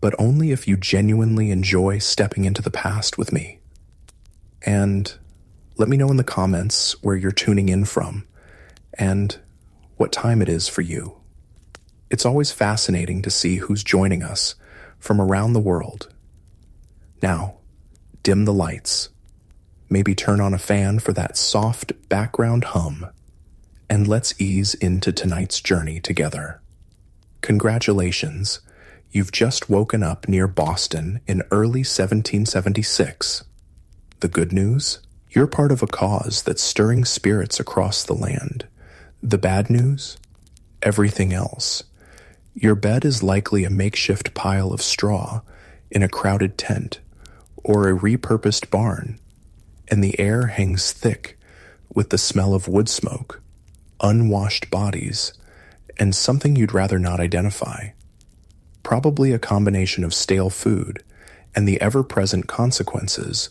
but only if you genuinely enjoy stepping into the past with me. And let me know in the comments where you're tuning in from and what time it is for you. It's always fascinating to see who's joining us from around the world. Now, dim the lights, maybe turn on a fan for that soft background hum, and let's ease into tonight's journey together. Congratulations, you've just woken up near Boston in early 1776. The good news? You're part of a cause that's stirring spirits across the land. The bad news? Everything else. Your bed is likely a makeshift pile of straw in a crowded tent or a repurposed barn, and the air hangs thick with the smell of wood smoke, unwashed bodies, and something you'd rather not identify. Probably a combination of stale food and the ever-present consequences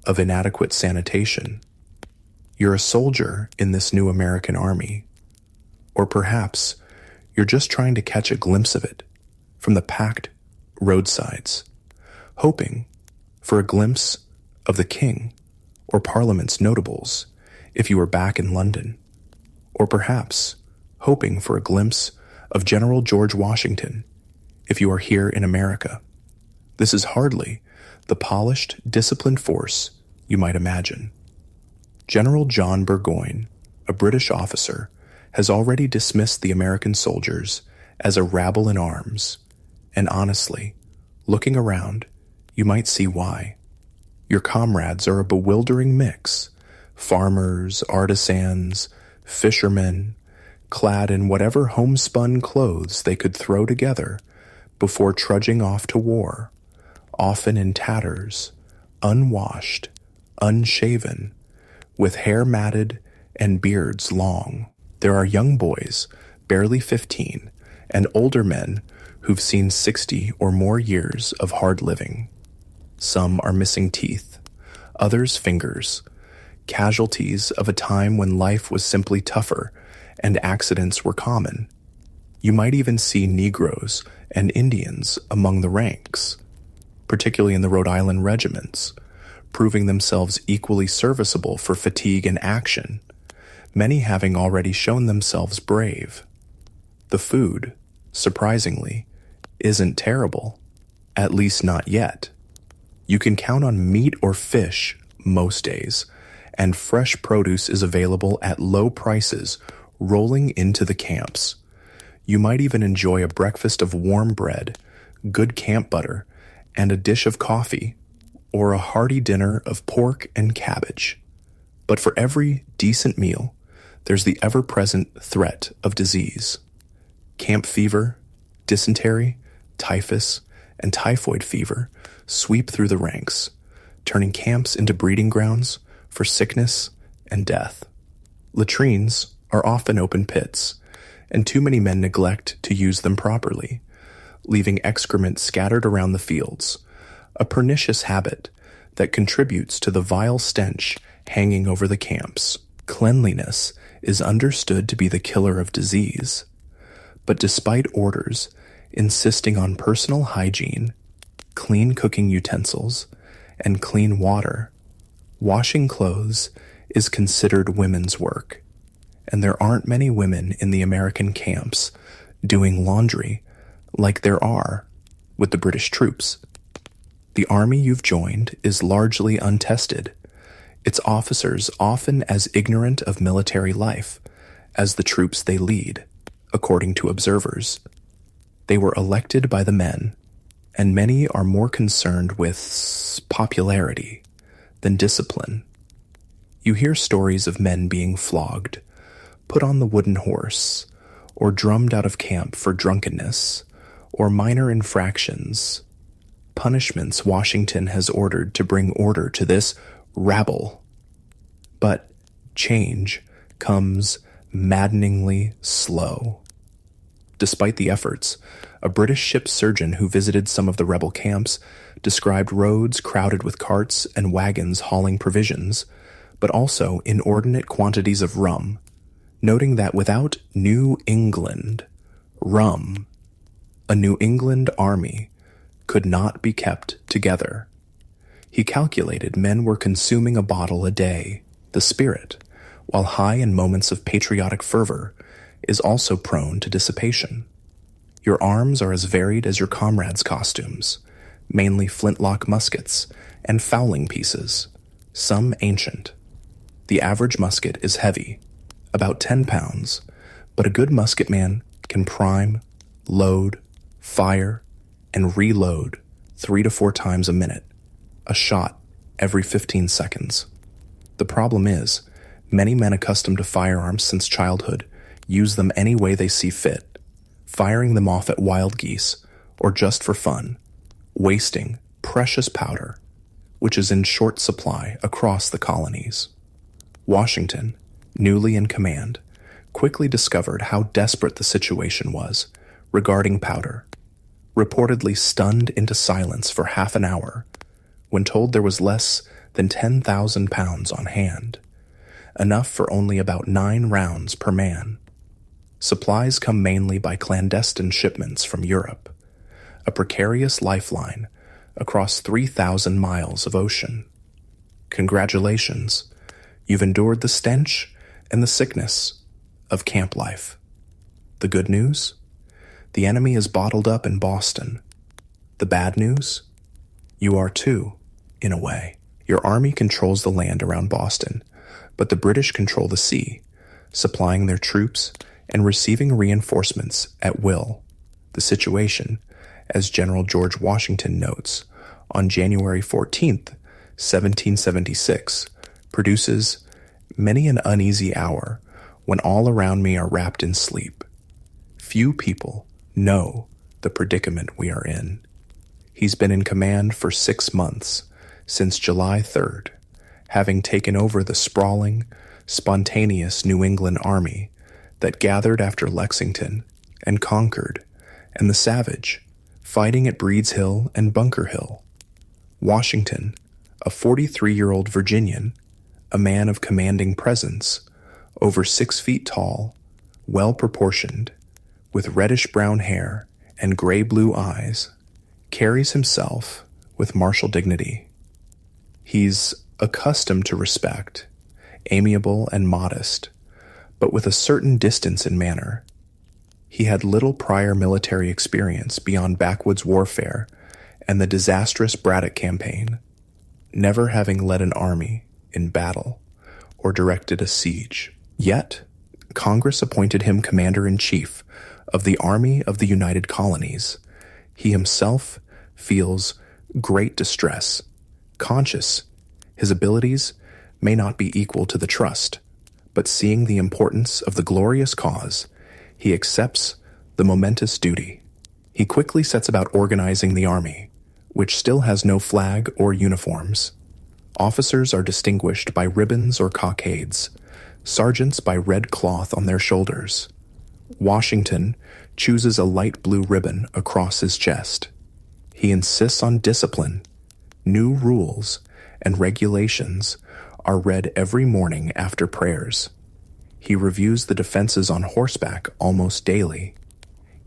of inadequate sanitation. You're a soldier in this new American army. Or perhaps you're just trying to catch a glimpse of it from the packed roadsides, hoping for a glimpse of the King or Parliament's notables if you were back in London. Or perhaps hoping for a glimpse of General George Washington if you are here in America. This is hardly the polished, disciplined force you might imagine. General John Burgoyne, a British officer, has already dismissed the American soldiers as a rabble in arms, and honestly, looking around, you might see why. Your comrades are a bewildering mix: farmers, artisans, fishermen, clad in whatever homespun clothes they could throw together before trudging off to war, often in tatters, unwashed, unshaven, with hair matted and beards long. There are young boys, barely 15, and older men who've seen 60 or more years of hard living. Some are missing teeth, others fingers, casualties of a time when life was simply tougher and accidents were common. You might even see Negroes and Indians among the ranks, particularly in the Rhode Island regiments, proving themselves equally serviceable for fatigue and action, many having already shown themselves brave. The food, surprisingly, isn't terrible, at least not yet. You can count on meat or fish most days, and fresh produce is available at low prices rolling into the camps. You might even enjoy a breakfast of warm bread, good camp butter, and a dish of coffee, or a hearty dinner of pork and cabbage. But for every decent meal, there's the ever-present threat of disease. Camp fever, dysentery, typhus, and typhoid fever sweep through the ranks, turning camps into breeding grounds for sickness and death. Latrines are often open pits, and too many men neglect to use them properly, leaving excrement scattered around the fields, a pernicious habit that contributes to the vile stench hanging over the camps. Cleanliness is understood to be the killer of disease, but despite orders insisting on personal hygiene, clean cooking utensils, and clean water, washing clothes is considered women's work, and there aren't many women in the American camps doing laundry like there are with the British troops. The army you've joined is largely untested, its officers often as ignorant of military life as the troops they lead, according to observers. They were elected by the men, and many are more concerned with popularity than discipline. You hear stories of men being flogged, put on the wooden horse, or drummed out of camp for drunkenness or minor infractions, punishments Washington has ordered to bring order to this rabble. But change comes maddeningly slow. Despite the efforts, a British ship surgeon who visited some of the rebel camps described roads crowded with carts and wagons hauling provisions, but also inordinate quantities of rum, noting that without New England rum, a New England army could not be kept together. He calculated men were consuming a bottle a day. The spirit, while high in moments of patriotic fervor, is also prone to dissipation. Your arms are as varied as your comrades' costumes, mainly flintlock muskets and fowling pieces, some ancient. The average musket is heavy, about 10 pounds, but a good musketman can prime, load, fire, and reload 3 to 4 times a minute, a shot every 15 seconds. The problem is, many men accustomed to firearms since childhood use them any way they see fit, firing them off at wild geese or just for fun, wasting precious powder, which is in short supply across the colonies. Washington, newly in command, quickly discovered how desperate the situation was regarding powder, reportedly stunned into silence for half an hour when told there was less than 10,000 pounds on hand, enough for only about 9 rounds per man. Supplies come mainly by clandestine shipments from Europe, a precarious lifeline across 3,000 miles of ocean. Congratulations, you've endured the stench and the sickness of camp life. The good news? The enemy is bottled up in Boston. The bad news? You are too, in a way. Your army controls the land around Boston, but the British control the sea, supplying their troops and receiving reinforcements at will. The situation, as General George Washington notes, on January 14th, 1776, produces many an uneasy hour when all around me are wrapped in sleep. Few people know the predicament we are in. He's been in command for 6 months, since July 3rd, having taken over the sprawling, spontaneous New England army that gathered after Lexington and Concord, and the savage, fighting at Breed's Hill and Bunker Hill. Washington, a 43-year-old Virginian, a man of commanding presence, over 6 feet tall, well-proportioned, with reddish-brown hair and gray-blue eyes, carries himself with martial dignity. He's accustomed to respect, amiable and modest, but with a certain distance in manner. He had little prior military experience beyond backwoods warfare and the disastrous Braddock campaign, never having led an army in battle or directed a siege. Yet, Congress appointed him commander-in-chief of the Army of the United Colonies. He himself feels great distress, conscious his abilities may not be equal to the trust, but seeing the importance of the glorious cause, he accepts the momentous duty. He quickly sets about organizing the army, which still has no flag or uniforms. Officers are distinguished by ribbons or cockades, sergeants by red cloth on their shoulders. Washington chooses a light blue ribbon across his chest. He insists on discipline. New rules and regulations are read every morning after prayers. He reviews the defenses on horseback almost daily.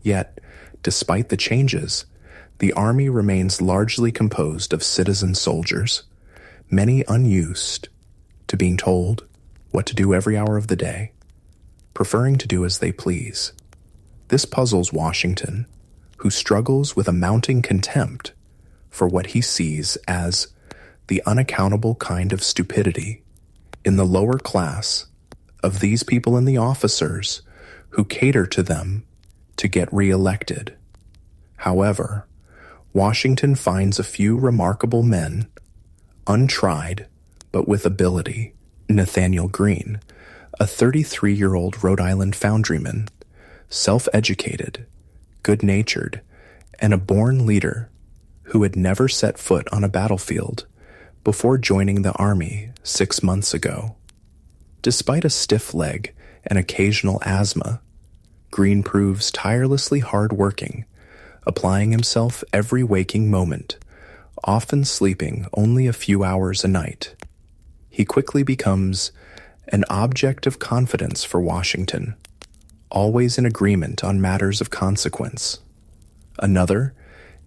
Yet, despite the changes, the army remains largely composed of citizen soldiers, many unused to being told what to do every hour of the day, preferring to do as they please. This puzzles Washington, who struggles with a mounting contempt for what he sees as the unaccountable kind of stupidity in the lower class of these people and the officers who cater to them to get reelected. However, Washington finds a few remarkable men, untried but with ability. Nathaniel Greene, a 33-year-old Rhode Island foundryman, self-educated, good-natured, and a born leader who had never set foot on a battlefield before joining the army 6 months ago. Despite a stiff leg and occasional asthma, Greene proves tirelessly hard-working, applying himself every waking moment, often sleeping only a few hours a night. He quickly becomes an object of confidence for Washington, always in agreement on matters of consequence. Another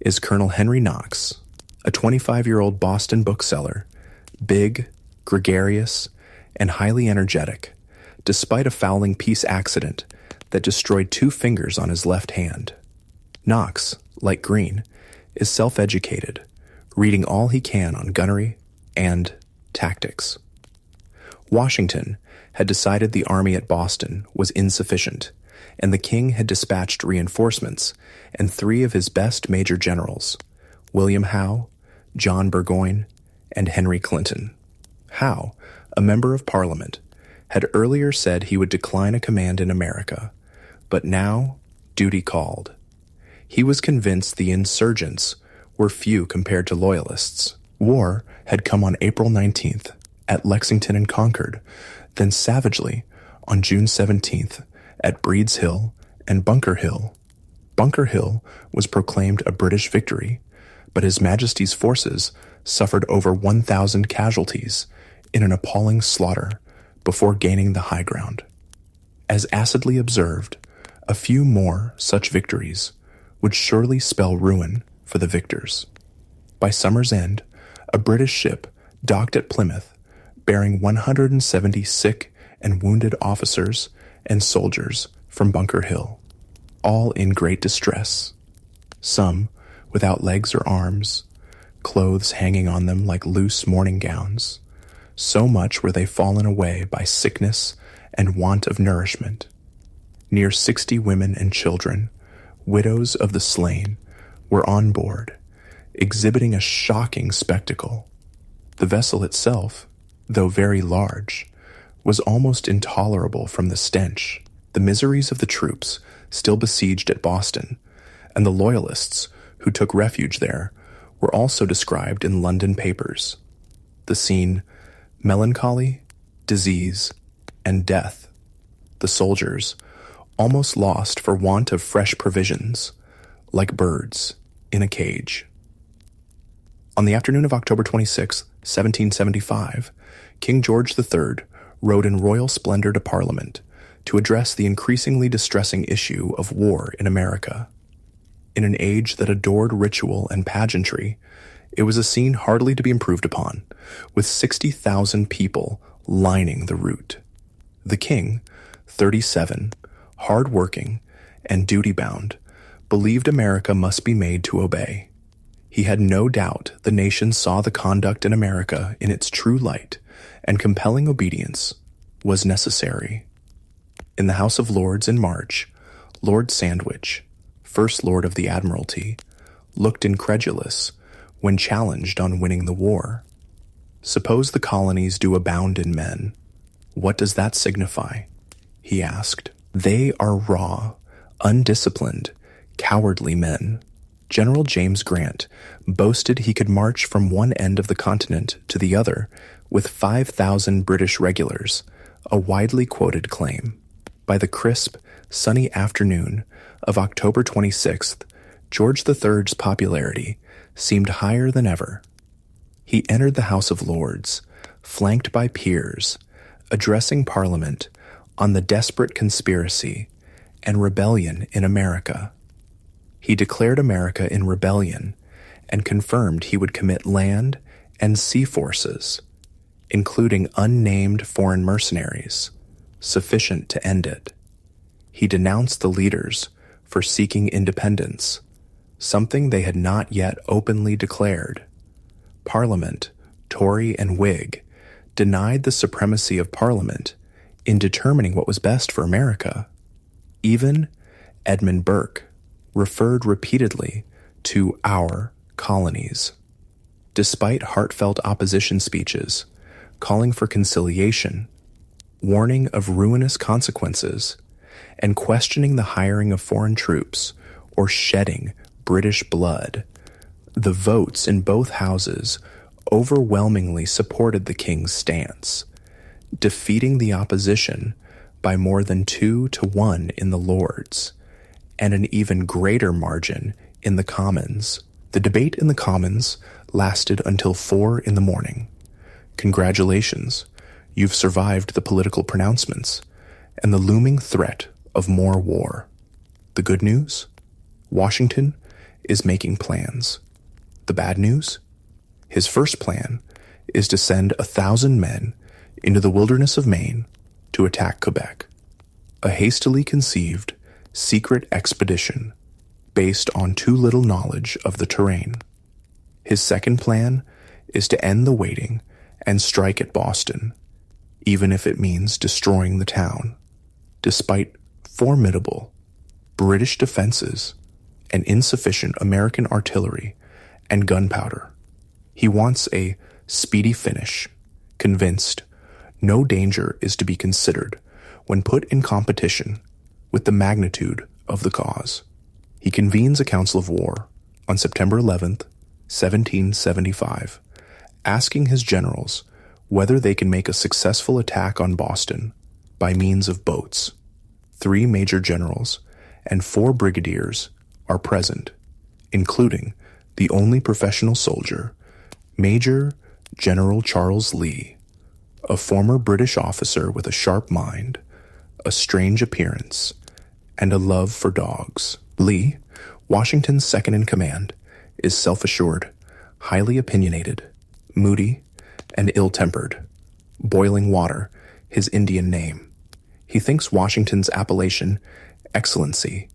is Colonel Henry Knox, a 25-year-old Boston bookseller, big, gregarious, and highly energetic, despite a fouling peace accident that destroyed 2 fingers on his left hand. Knox, like Greene, is self-educated, reading all he can on gunnery and tactics. Washington had decided the army at Boston was insufficient, and the king had dispatched reinforcements and 3 of his best major generals, William Howe, John Burgoyne, and Henry Clinton. Howe, a member of Parliament, had earlier said he would decline a command in America, but now duty called. He was convinced the insurgents were few compared to loyalists. War had come on April 19th at Lexington and Concord, then savagely on June 17th at Breed's Hill and Bunker Hill. Bunker Hill was proclaimed a British victory, but His Majesty's forces suffered over 1,000 casualties in an appalling slaughter before gaining the high ground. As acidly observed, a few more such victories would surely spell ruin for the victors. By summer's end, a British ship docked at Plymouth, bearing 170 sick and wounded officers and soldiers from Bunker Hill, all in great distress, some without legs or arms, clothes hanging on them like loose morning gowns. So much were they fallen away by sickness and want of nourishment. Near 60 women and children, widows of the slain, were on board, exhibiting a shocking spectacle. The vessel itself, though very large, was almost intolerable from the stench. The miseries of the troops still besieged at Boston, and the Loyalists who took refuge there, were also described in London papers. The scene: melancholy, disease, and death. The soldiers, almost lost for want of fresh provisions, like birds in a cage. On the afternoon of October 26, 1775, King George III rode in royal splendor to Parliament to address the increasingly distressing issue of war in America. In an age that adored ritual and pageantry, it was a scene hardly to be improved upon, with 60,000 people lining the route. The king, 37, hard-working, and duty-bound, believed America must be made to obey. He had no doubt the nation saw the conduct in America in its true light, and compelling obedience was necessary. In the House of Lords in March, Lord Sandwich, First Lord of the Admiralty, looked incredulous when challenged on winning the war. "Suppose the colonies do abound in men. What does that signify?" he asked. "They are raw, undisciplined, cowardly men." General James Grant boasted he could march from one end of the continent to the other with 5,000 British regulars, a widely quoted claim. By the crisp, sunny afternoon of October 26th, George III's popularity seemed higher than ever. He entered the House of Lords, flanked by peers, addressing Parliament on the desperate conspiracy and rebellion in America. He declared America in rebellion and confirmed he would commit land and sea forces, including unnamed foreign mercenaries, sufficient to end it. He denounced the leaders for seeking independence, something they had not yet openly declared. Parliament, Tory and Whig, denied the supremacy of Parliament in determining what was best for America. Even Edmund Burke referred repeatedly to our colonies. Despite heartfelt opposition speeches, calling for conciliation, warning of ruinous consequences, and questioning the hiring of foreign troops or shedding British blood, the votes in both houses overwhelmingly supported the king's stance, defeating the opposition by more than 2-1 in the Lords, and an even greater margin in the Commons. The debate in the Commons lasted until 4 in the morning. Congratulations, you've survived the political pronouncements and the looming threat of more war. The good news? Washington is making plans. The bad news? His first plan is to send 1,000 men into the wilderness of Maine to attack Quebec, a hastily conceived, secret expedition based on too little knowledge of the terrain. His second plan is to end the waiting and strike at Boston, even if it means destroying the town, despite formidable British defenses and insufficient American artillery and gunpowder. He wants a speedy finish, convinced no danger is to be considered when put in competition with the magnitude of the cause. He convenes a council of war on September 11th, 1775, asking his generals whether they can make a successful attack on Boston by means of boats. 3 major generals and 4 brigadiers are present, including the only professional soldier, Major General Charles Lee, a former British officer with a sharp mind, a strange appearance, and a love for dogs. Lee, Washington's second-in-command, is self-assured, highly opinionated, moody, and ill-tempered. Boiling Water, his Indian name. He thinks Washington's appellation, Excellency,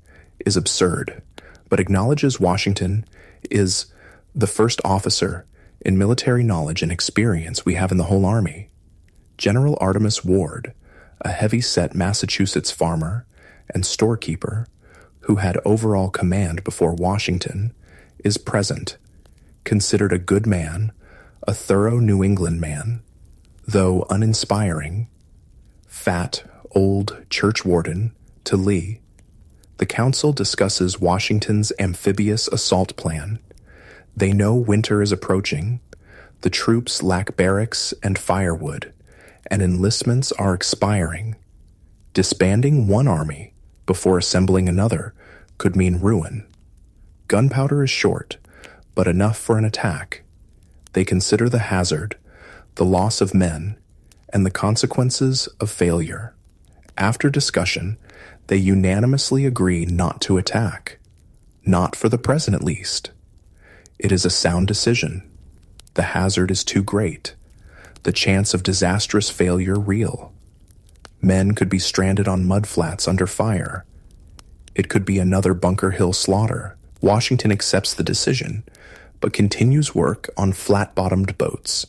is absurd, but acknowledges Washington is the first officer in military knowledge and experience we have in the whole army. General Artemus Ward, a heavy-set Massachusetts farmer and storekeeper who had overall command before Washington, is present, considered a good man, a thorough New England man, though uninspiring, fat, old church warden to Lee. The council discusses Washington's amphibious assault plan. They know winter is approaching, the troops lack barracks and firewood, and enlistments are expiring. Disbanding one army before assembling another could mean ruin. Gunpowder is short, but enough for an attack. They consider the hazard, the loss of men, and the consequences of failure. After discussion, they unanimously agree not to attack. Not for the present, at least. It is a sound decision. The hazard is too great. The chance of disastrous failure real. Men could be stranded on mudflats under fire. It could be another Bunker Hill slaughter. Washington accepts the decision, but continues work on flat-bottomed boats,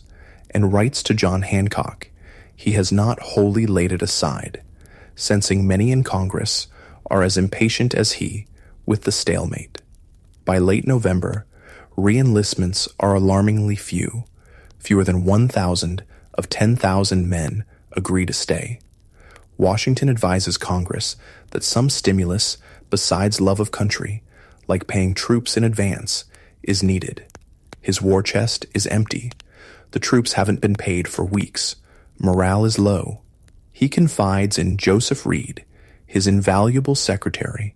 and writes to John Hancock he has not wholly laid it aside, sensing many in Congress are as impatient as he with the stalemate. By late November, re-enlistments are alarmingly few. Fewer than 1,000 of 10,000 men agree to stay. Washington advises Congress that some stimulus besides love of country, like paying troops in advance, is needed. His war chest is empty. The troops haven't been paid for weeks. Morale is low. He confides in Joseph Reed, his invaluable secretary,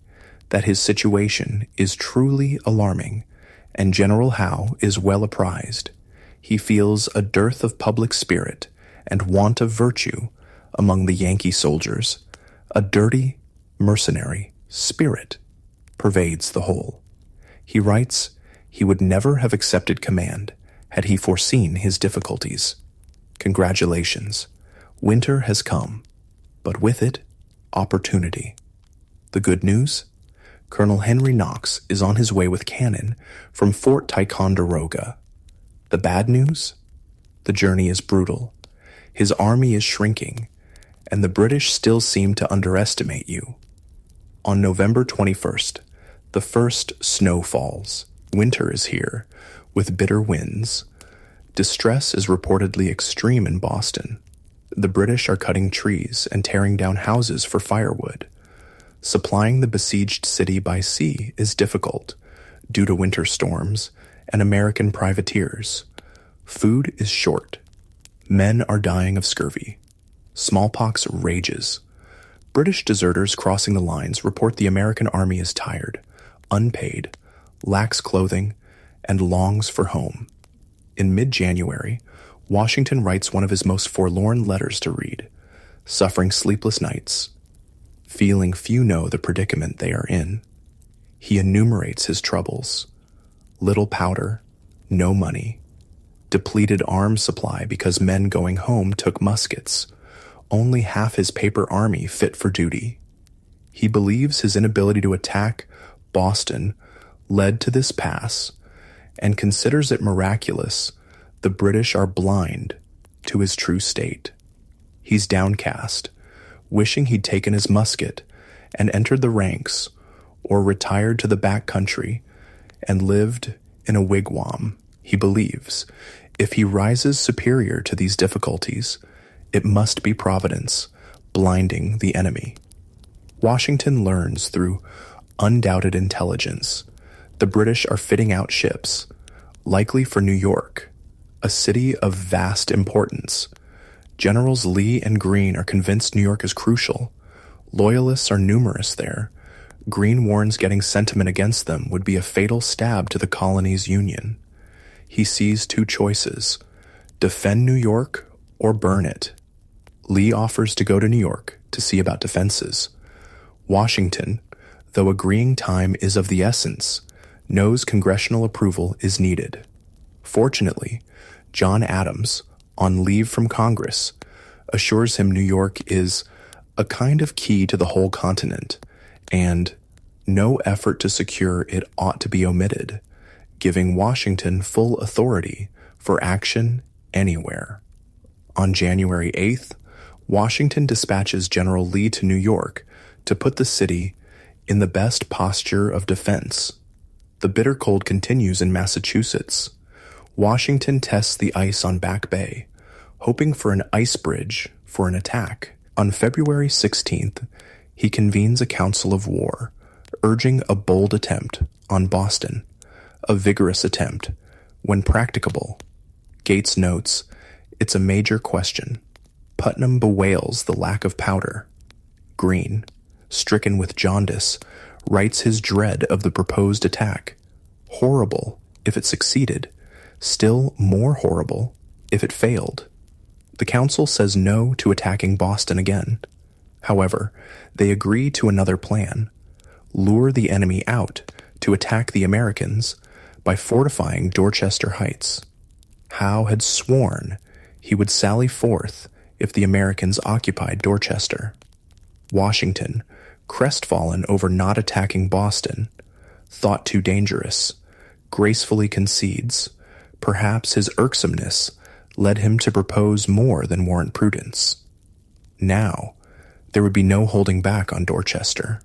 that his situation is truly alarming, and General Howe is well apprised. He feels a dearth of public spirit and want of virtue among the Yankee soldiers. A dirty, mercenary spirit pervades the whole. He writes he would never have accepted command had he foreseen his difficulties. Congratulations. Winter has come, but with it, opportunity. The good news? Colonel Henry Knox is on his way with cannon from Fort Ticonderoga. The bad news? The journey is brutal. His army is shrinking, and the British still seem to underestimate you. On November 21st, the first snow falls. Winter is here, with bitter winds. Distress is reportedly extreme in Boston. The British are cutting trees and tearing down houses for firewood. Supplying the besieged city by sea is difficult due to winter storms and American privateers. Food is short. Men are dying of scurvy. Smallpox rages. British deserters crossing the lines report the American army is tired, unpaid, lacks clothing, and longs for home. In mid-January, Washington writes one of his most forlorn letters to Reed, suffering sleepless nights, feeling few know the predicament they are in. He enumerates his troubles, Little powder, no money. Depleted arms supply because men going home took muskets. Only half his paper army fit for duty. He believes his inability to attack Boston led to this pass and considers it miraculous the British are blind to his true state. He's downcast, wishing he'd taken his musket and entered the ranks or retired to the back country and lived in a wigwam. He believes if he rises superior to these difficulties, it must be Providence blinding the enemy. Washington learns through undoubted intelligence the British are fitting out ships, likely for New York, a city of vast importance. Generals Lee and Greene are convinced New York is crucial. Loyalists are numerous there. Greene warns getting sentiment against them would be a fatal stab to the colony's union. He sees two choices: defend New York or burn it. Lee offers to go to New York to see about defenses. Washington, though agreeing time is of the essence, knows congressional approval is needed. Fortunately, John Adams, on leave from Congress, assures him New York is a kind of key to the whole continent, and no effort to secure it ought to be omitted, giving Washington full authority for action anywhere. On January 8th, Washington dispatches General Lee to New York to put the city in the best posture of defense. The bitter cold continues in Massachusetts. Washington tests the ice on Back Bay, hoping for an ice bridge for an attack. On February 16th, he convenes a council of war, urging a bold attempt on Boston, a vigorous attempt, when practicable. Gates notes, it's a major question. Putnam bewails the lack of powder. Greene, stricken with jaundice, writes his dread of the proposed attack. Horrible if it succeeded, still more horrible if it failed. The council says no to attacking Boston again. However, they agree to another plan: lure the enemy out to attack the Americans by fortifying Dorchester Heights. Howe had sworn he would sally forth if the Americans occupied Dorchester. Washington, crestfallen over not attacking Boston, thought too dangerous, gracefully concedes. Perhaps his irksomeness led him to propose more than warrant prudence. Now, there would be no holding back on Dorchester.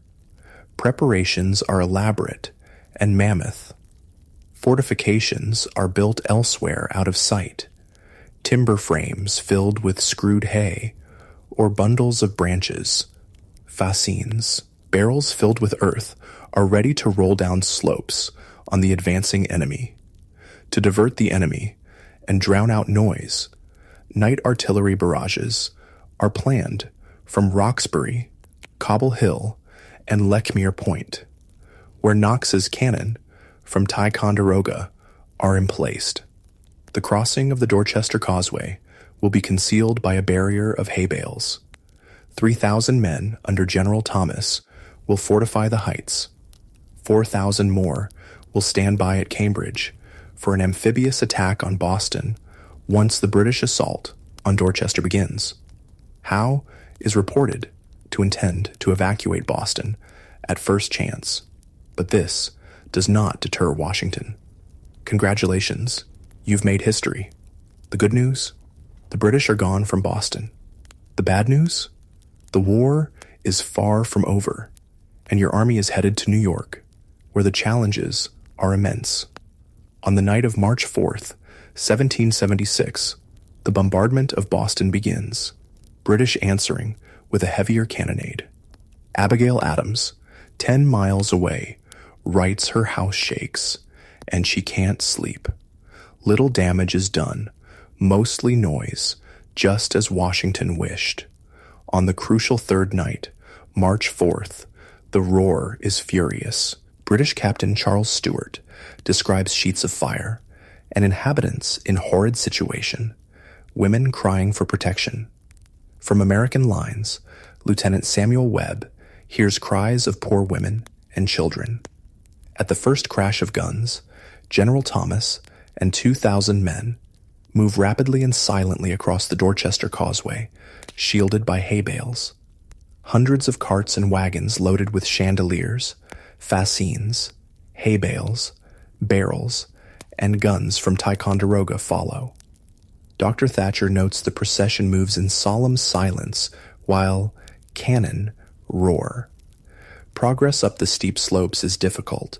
Preparations are elaborate and mammoth. Fortifications are built elsewhere out of sight. Timber frames filled with screwed hay, or bundles of branches, fascines, barrels filled with earth, are ready to roll down slopes on the advancing enemy. To divert the enemy and drown out noise, night artillery barrages are planned from Roxbury, Cobble Hill, and Lechmere Point, where Knox's cannon from Ticonderoga are emplaced. The crossing of the Dorchester Causeway will be concealed by a barrier of hay bales. 3,000 men under General Thomas will fortify the heights. 4,000 more will stand by at Cambridge for an amphibious attack on Boston once the British assault on Dorchester begins. Howe is reported to intend to evacuate Boston at first chance, but this does not deter Washington. Congratulations, you've made history. The good news? The British are gone from Boston. The bad news? The war is far from over, and your army is headed to New York, where the challenges are immense. On the night of March 4th, 1776, the bombardment of Boston begins, British answering with a heavier cannonade. Abigail Adams, 10 miles away, writes her house shakes, and she can't sleep. Little damage is done, mostly noise, just as Washington wished. On the crucial third night, March 4th, the roar is furious. British Captain Charles Stewart describes sheets of fire, and inhabitants in horrid situation, women crying for protection. From American lines, Lieutenant Samuel Webb hears cries of poor women and children. At the first crash of guns, General Thomas and 2,000 men move rapidly and silently across the Dorchester Causeway, shielded by hay bales. Hundreds of carts and wagons loaded with chandeliers, fascines, hay bales, barrels, and guns from Ticonderoga follow. Dr. Thatcher notes the procession moves in solemn silence while cannon roar. Progress up the steep slopes is difficult.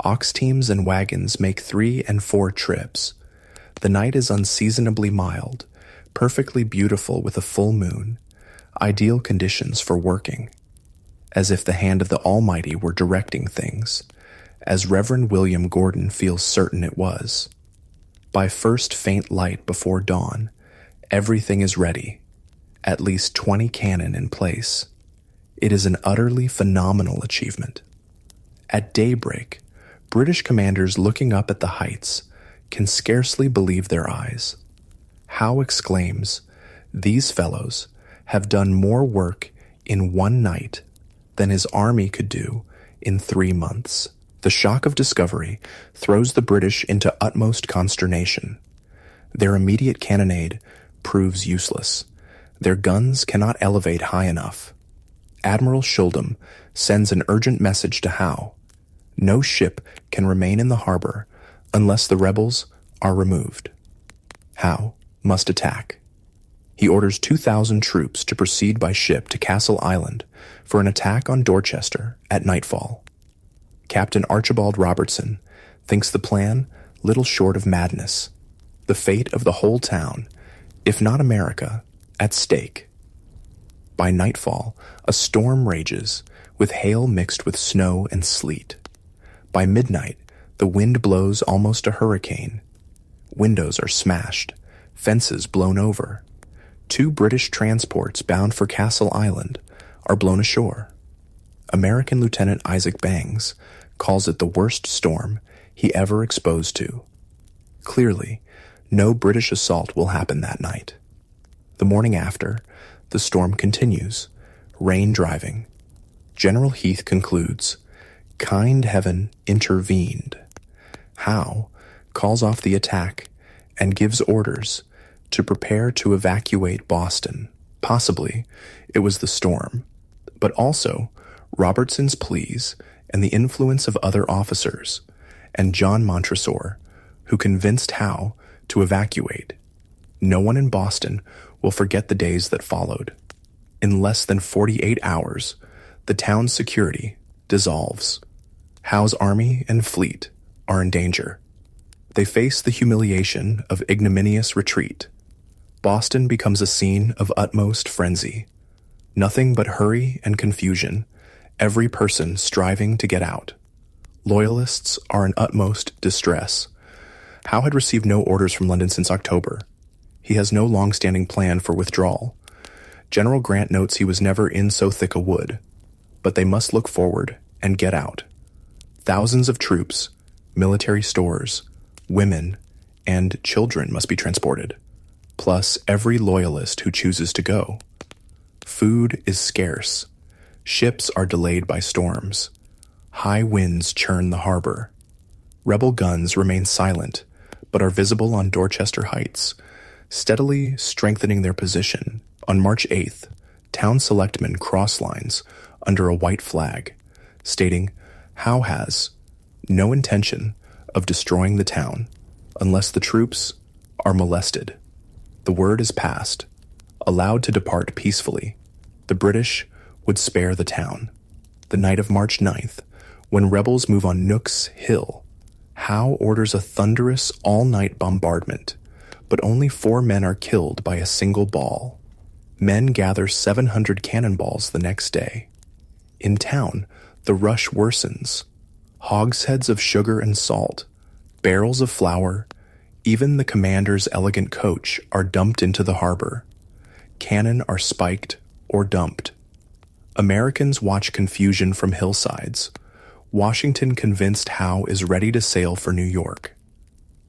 Ox teams and wagons make 3 and 4 trips. The night is unseasonably mild, perfectly beautiful with a full moon, ideal conditions for working, as if the hand of the Almighty were directing things, as Reverend William Gordon feels certain it was. By first faint light before dawn, everything is ready, at least 20 cannon in place. It is an utterly phenomenal achievement. At daybreak, British commanders looking up at the heights can scarcely believe their eyes. Howe exclaims, "These fellows have done more work in one night than his army could do in 3 months." The shock of discovery throws the British into utmost consternation. Their immediate cannonade proves useless. Their guns cannot elevate high enough. Admiral Shuldam sends an urgent message to Howe. No ship can remain in the harbor unless the rebels are removed. Howe must attack. He orders 2,000 troops to proceed by ship to Castle Island for an attack on Dorchester at nightfall. Captain Archibald Robertson thinks the plan little short of madness. The fate of the whole town, if not America, at stake. By nightfall, a storm rages, with hail mixed with snow and sleet. By midnight, the wind blows almost a hurricane. Windows are smashed, fences blown over. 2 British transports bound for Castle Island are blown ashore. American Lieutenant Isaac Bangs calls it the worst storm he ever exposed to. Clearly, no British assault will happen that night. The morning after, the storm continues, rain driving. General Heath concludes, "Kind heaven intervened." Howe calls off the attack and gives orders to prepare to evacuate Boston. Possibly, it was the storm, but also Robertson's pleas and the influence of other officers, and John Montresor, who convinced Howe to evacuate. No one in Boston will forget the days that followed. In less than 48 hours, the town's security dissolves. Howe's army and fleet are in danger. They face the humiliation of ignominious retreat. Boston becomes a scene of utmost frenzy. Nothing but hurry and confusion, every person striving to get out. Loyalists are in utmost distress. Howe had received no orders from London since October. He has no long-standing plan for withdrawal. General Grant notes he was never in so thick a wood, but they must look forward and get out. Thousands of troops, military stores, women, and children must be transported, plus every loyalist who chooses to go. Food is scarce. Ships are delayed by storms. High winds churn the harbor. Rebel guns remain silent, but are visible on Dorchester Heights, steadily strengthening their position. On March 8th, town selectmen cross lines under a white flag, stating, "Howe has no intention of destroying the town unless the troops are molested." The word is passed, allowed to depart peacefully. The British would spare the town. The night of March 9th, when rebels move on Nook's Hill, Howe orders a thunderous all-night bombardment, but only 4 men are killed by a single ball. Men gather 700 cannonballs the next day. In town, the rush worsens. Hogsheads of sugar and salt, barrels of flour, even the commander's elegant coach are dumped into the harbor. Cannon are spiked or dumped. Americans watch confusion from hillsides. Washington convinced Howe is ready to sail for New York.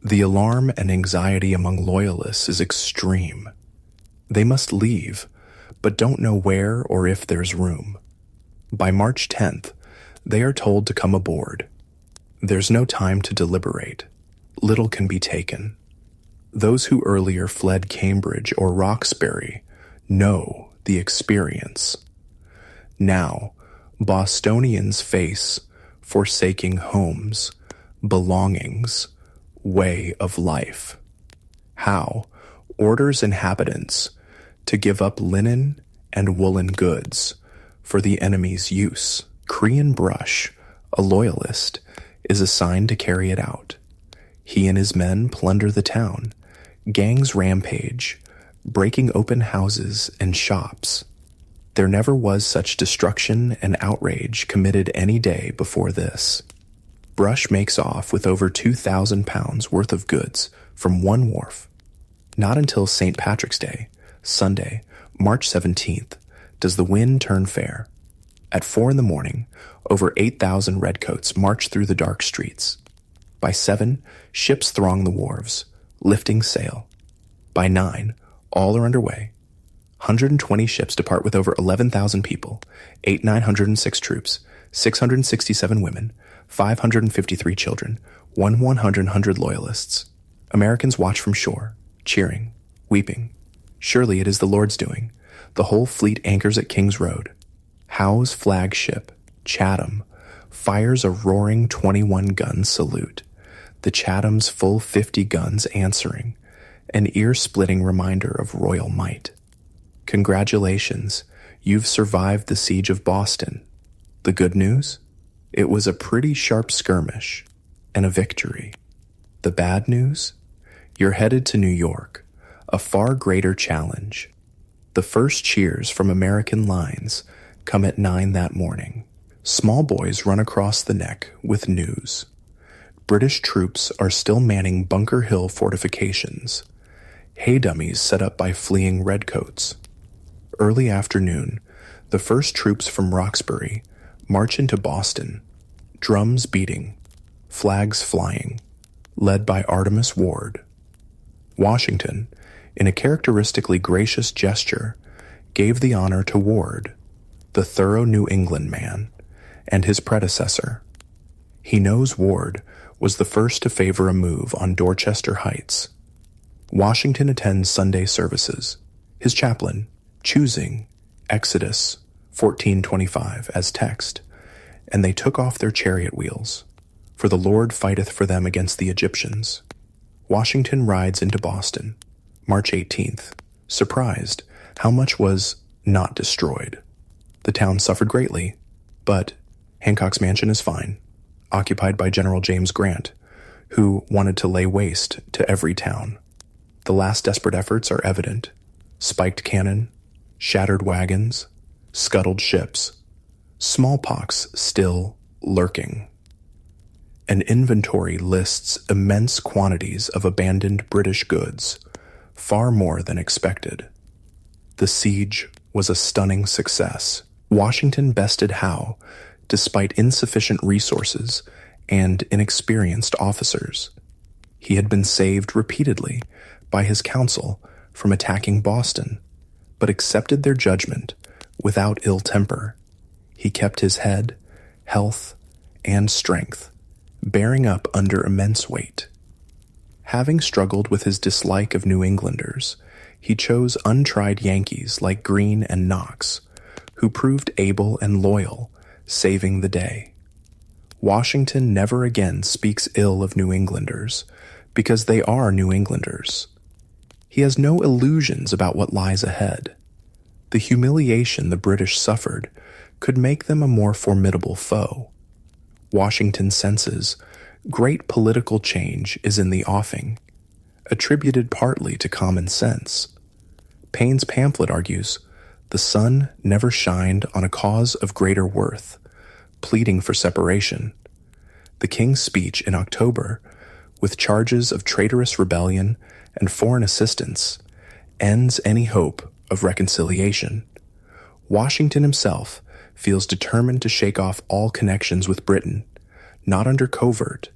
The alarm and anxiety among loyalists is extreme. They must leave, but don't know where or if there's room. By March 10th, they are told to come aboard. There's no time to deliberate. little can be taken. Those who earlier fled Cambridge or Roxbury know the experience. Now, Bostonians face forsaking homes, belongings, way of life. How orders inhabitants to give up linen and woolen goods for the enemy's use. Crean Brush, a loyalist, is assigned to carry it out. He and his men plunder the town. Gangs rampage, breaking open houses and shops. There never was such destruction and outrage committed any day before this. Brush makes off with over 2,000 pounds worth of goods from one wharf. Not until St. Patrick's Day, Sunday, March 17th, does the wind turn fair. At 4 a.m, over 8,000 redcoats march through the dark streets. By 7, ships throng the wharves, lifting sail. By 9, all are underway. 120 ships depart with over 11,000 people, 906 troops, 667 women, 553 children, 100 loyalists. Americans watch from shore, cheering, weeping. Surely it is the Lord's doing. The whole fleet anchors at King's Road. Howe's flagship, Chatham, fires a roaring 21-gun salute, the Chatham's full 50 guns answering, an ear-splitting reminder of royal might. Congratulations, you've survived the siege of Boston. The good news? It was a pretty sharp skirmish, and a victory. The bad news? You're headed to New York, a far greater challenge. The first cheers from American lines come at 9 that morning. Small boys run across the neck with news. British troops are still manning Bunker Hill fortifications. Hay dummies set up by fleeing redcoats. Early afternoon, the first troops from Roxbury march into Boston, drums beating, flags flying, led by Artemus Ward. Washington, in a characteristically gracious gesture, gave the honor to Ward, the thorough New England man, and his predecessor. He knows Ward was the first to favor a move on Dorchester Heights. Washington attends Sunday services, his chaplain choosing Exodus 14:25 as text, and they took off their chariot wheels, for the Lord fighteth for them against the Egyptians. Washington rides into Boston, March 18th, surprised how much was not destroyed. The town suffered greatly, but Hancock's mansion is fine, occupied by General James Grant, who wanted to lay waste to every town. The last desperate efforts are evident. Spiked cannon, shattered wagons, scuttled ships, smallpox still lurking. An inventory lists immense quantities of abandoned British goods, far more than expected. The siege was a stunning success. Washington bested Howe, despite insufficient resources and inexperienced officers. He had been saved repeatedly by his council from attacking Boston, but accepted their judgment without ill temper. He kept his head, health, and strength, bearing up under immense weight. Having struggled with his dislike of New Englanders, he chose untried Yankees like Greene and Knox, who proved able and loyal, saving the day. Washington never again speaks ill of New Englanders, because they are New Englanders. He has no illusions about what lies ahead. The humiliation the British suffered could make them a more formidable foe. Washington senses great political change is in the offing, attributed partly to common sense. Paine's pamphlet argues, the sun never shined on a cause of greater worth, pleading for separation. The king's speech in October, with charges of traitorous rebellion and foreign assistance, ends any hope of reconciliation. Washington himself feels determined to shake off all connections with Britain, not under covert,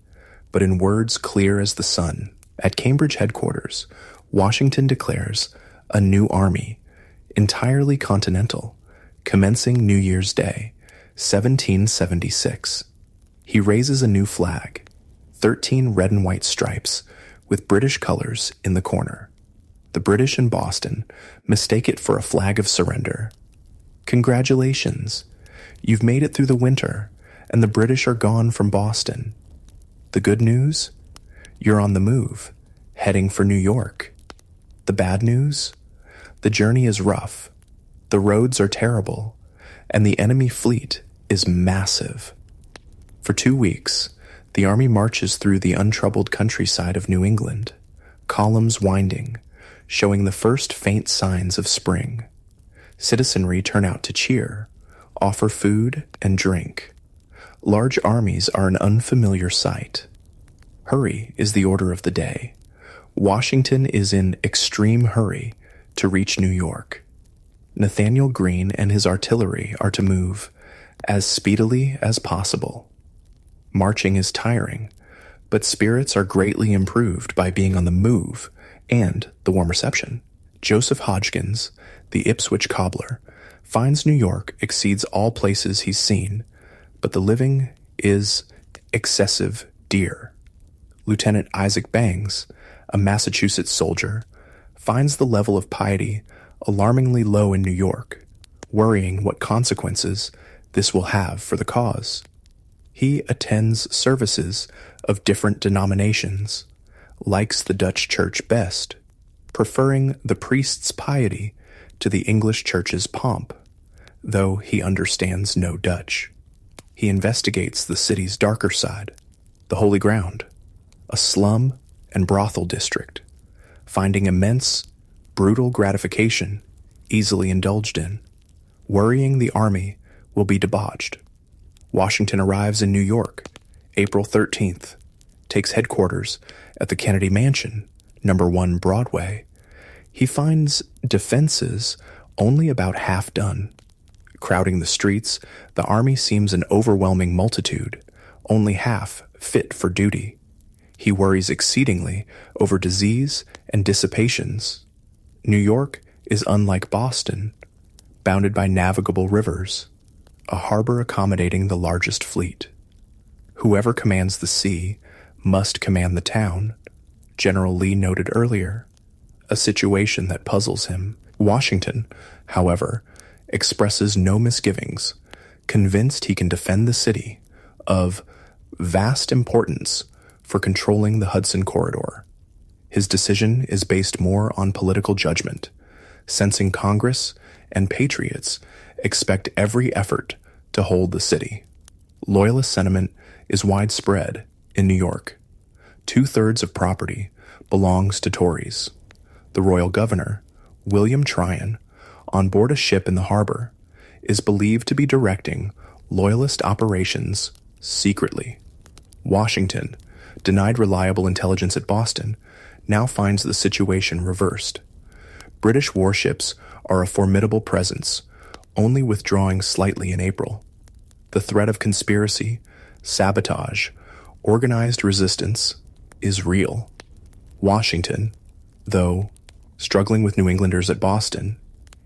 but in words clear as the sun. At Cambridge headquarters, Washington declares a new army, entirely continental, commencing New Year's Day, 1776. He raises a new flag, 13 red and white stripes with British colors in the corner. The British in Boston mistake it for a flag of surrender. Congratulations! You've made it through the winter, and the British are gone from Boston. The good news? You're on the move, heading for New York. The bad news? The journey is rough, the roads are terrible, and the enemy fleet is massive. For 2 weeks, the army marches through the untroubled countryside of New England, columns winding, showing the first faint signs of spring. Citizenry turn out to cheer, offer food and drink. Large armies are an unfamiliar sight. Hurry is the order of the day. Washington is in extreme hurry to reach New York. Nathaniel Greene and his artillery are to move as speedily as possible. Marching is tiring, but spirits are greatly improved by being on the move and the warm reception. Joseph Hodgkins, the Ipswich cobbler, finds New York exceeds all places he's seen, but the living is excessive dear. Lieutenant Isaac Bangs, a Massachusetts soldier, finds the level of piety alarmingly low in New York, worrying what consequences this will have for the cause. He attends services of different denominations, likes the Dutch church best, preferring the priest's piety to the English church's pomp, though he understands no Dutch. He investigates the city's darker side, the holy ground, a slum and brothel district, finding immense, brutal gratification easily indulged in. Worrying the army will be debauched. Washington arrives in New York, April 13th, takes headquarters at the Kennedy Mansion, number 1 Broadway. He finds defenses only about half done. Crowding the streets, the army seems an overwhelming multitude, only half fit for duty. He worries exceedingly over disease and dissipations. New York is unlike Boston, bounded by navigable rivers, a harbor accommodating the largest fleet. Whoever commands the sea must command the town, General Lee noted earlier, a situation that puzzles him. Washington, however, expresses no misgivings, convinced he can defend the city of vast importance for controlling the Hudson Corridor. His decision is based more on political judgment, sensing Congress and patriots expect every effort to hold the city. Loyalist sentiment is widespread in New York. 2/3 of property belongs to Tories. The royal governor, William Tryon, on board a ship in the harbor, is believed to be directing Loyalist operations secretly. Washington, denied reliable intelligence at Boston, now finds the situation reversed. British warships are a formidable presence, only withdrawing slightly in April. The threat of conspiracy, sabotage, organized resistance is real. Washington, though struggling with New Englanders at Boston,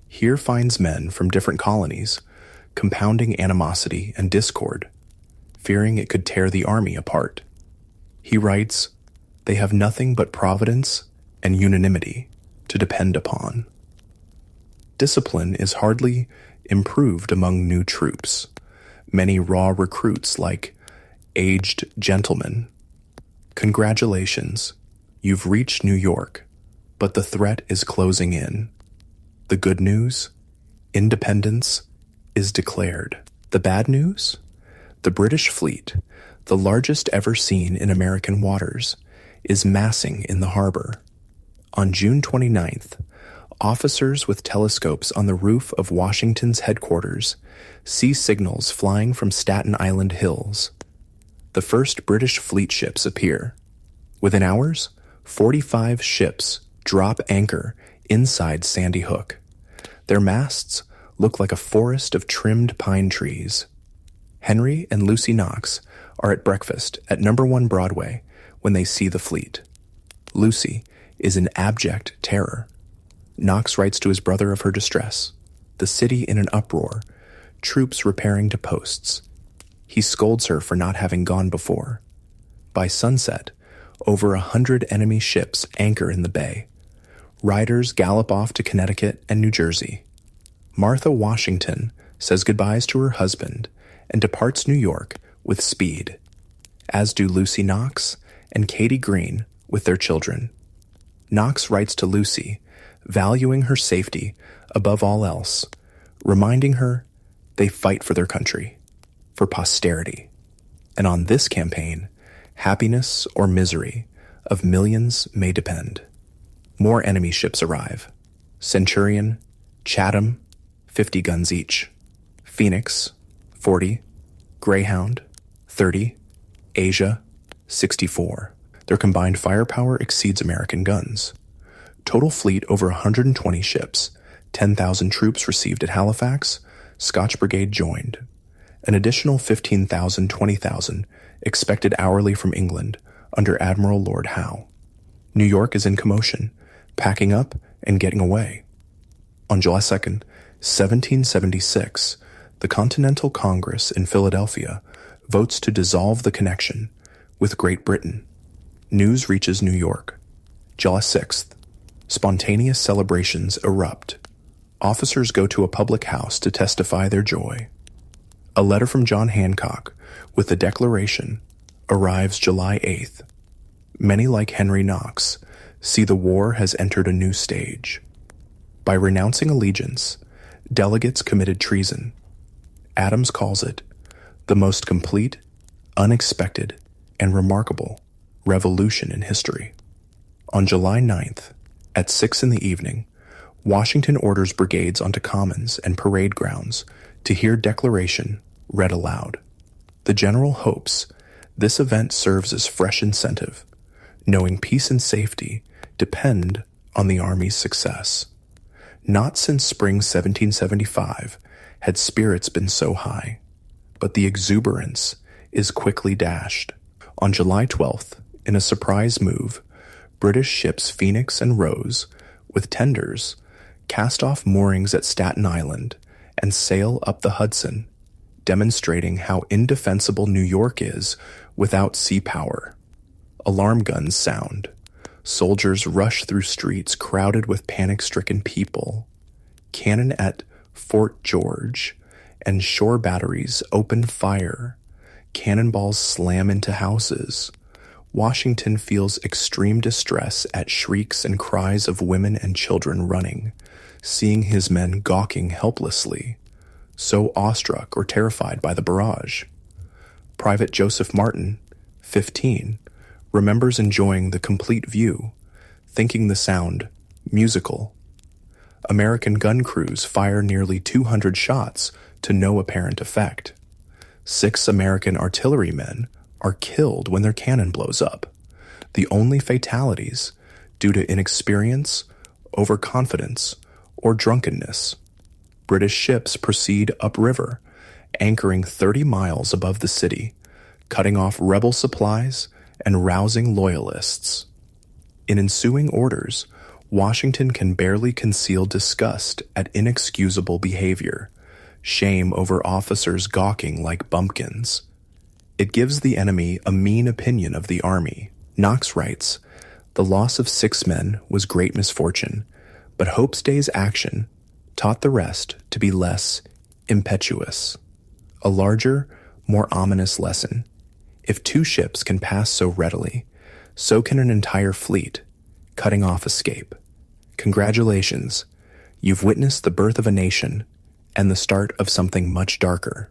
here finds men from different colonies, compounding animosity and discord, fearing it could tear the army apart. He writes, "They have nothing but providence and unanimity to depend upon." Discipline is hardly improved among new troops. Many raw recruits like aged gentlemen. Congratulations, you've reached New York, but the threat is closing in. The good news? Independence is declared. The bad news? The British fleet, the largest ever seen in American waters, is massing in the harbor. On June 29th, officers with telescopes on the roof of Washington's headquarters see signals flying from Staten Island hills. The first British fleet ships appear. Within hours, 45 ships drop anchor inside Sandy Hook. Their masts look like a forest of trimmed pine trees. Henry and Lucy Knox are at breakfast at number 1 Broadway when they see the fleet. Lucy is in abject terror. Knox writes to his brother of her distress, the city in an uproar, troops repairing to posts. He scolds her for not having gone before. by sunset, over 100 enemy ships anchor in the bay. Riders gallop off to Connecticut and New Jersey. Martha Washington says goodbyes to her husband and departs New York with speed, as do Lucy Knox and Katie Green with their children. Knox writes to Lucy, valuing her safety above all else, reminding her they fight for their country, for posterity. And on this campaign, happiness or misery of millions may depend. More enemy ships arrive. Centurion, Chatham, 50 guns each. Phoenix, 40. Greyhound, 30. Asia, 64. Their combined firepower exceeds American guns. Total fleet over 120 ships, 10,000 troops received at Halifax, Scotch Brigade joined. An additional 15,000, 20,000 expected hourly from England under Admiral Lord Howe. New York is in commotion, packing up and getting away. On July 2nd, 1776, the Continental Congress in Philadelphia votes to dissolve the connection with Great Britain. News reaches New York. July 6th, spontaneous celebrations erupt. Officers go to a public house to testify their joy. A letter from John Hancock with the Declaration arrives July 8th. Many, like Henry Knox, see the war has entered a new stage. By renouncing allegiance, delegates committed treason. Adams calls it the most complete, unexpected, and remarkable revolution in history. On July 9th, at 6 p.m, Washington orders brigades onto commons and parade grounds to hear Declaration read aloud. The general hopes this event serves as fresh incentive, knowing peace and safety depend on the Army's success. Not since spring 1775 had spirits been so high, but the exuberance is quickly dashed. On July 12th, in a surprise move, British ships Phoenix and Rose, with tenders, cast off moorings at Staten Island and sail up the Hudson, demonstrating how indefensible New York is without sea power. Alarm guns sound. Soldiers rush through streets crowded with panic-stricken people. Cannon at Fort George and shore batteries open fire. Cannonballs slam into houses. Washington feels extreme distress at shrieks and cries of women and children running, seeing his men gawking helplessly, so awestruck or terrified by the barrage. Private Joseph Martin, 15, remembers enjoying the complete view, thinking the sound musical. American gun crews fire nearly 200 shots to no apparent effect. 6 American artillerymen are killed when their cannon blows up, the only fatalities due to inexperience, overconfidence, or drunkenness. British ships proceed upriver, anchoring 30 miles above the city, cutting off rebel supplies and rousing loyalists. In ensuing orders, Washington can barely conceal disgust at inexcusable behavior, shame over officers gawking like bumpkins. It gives the enemy a mean opinion of the army. Knox writes, "The loss of 6 men was great misfortune, but Hope's day's action taught the rest to be less impetuous. A larger, more ominous lesson. If 2 ships can pass so readily, so can an entire fleet, cutting off escape. Congratulations, you've witnessed the birth of a nation and the start of something much darker.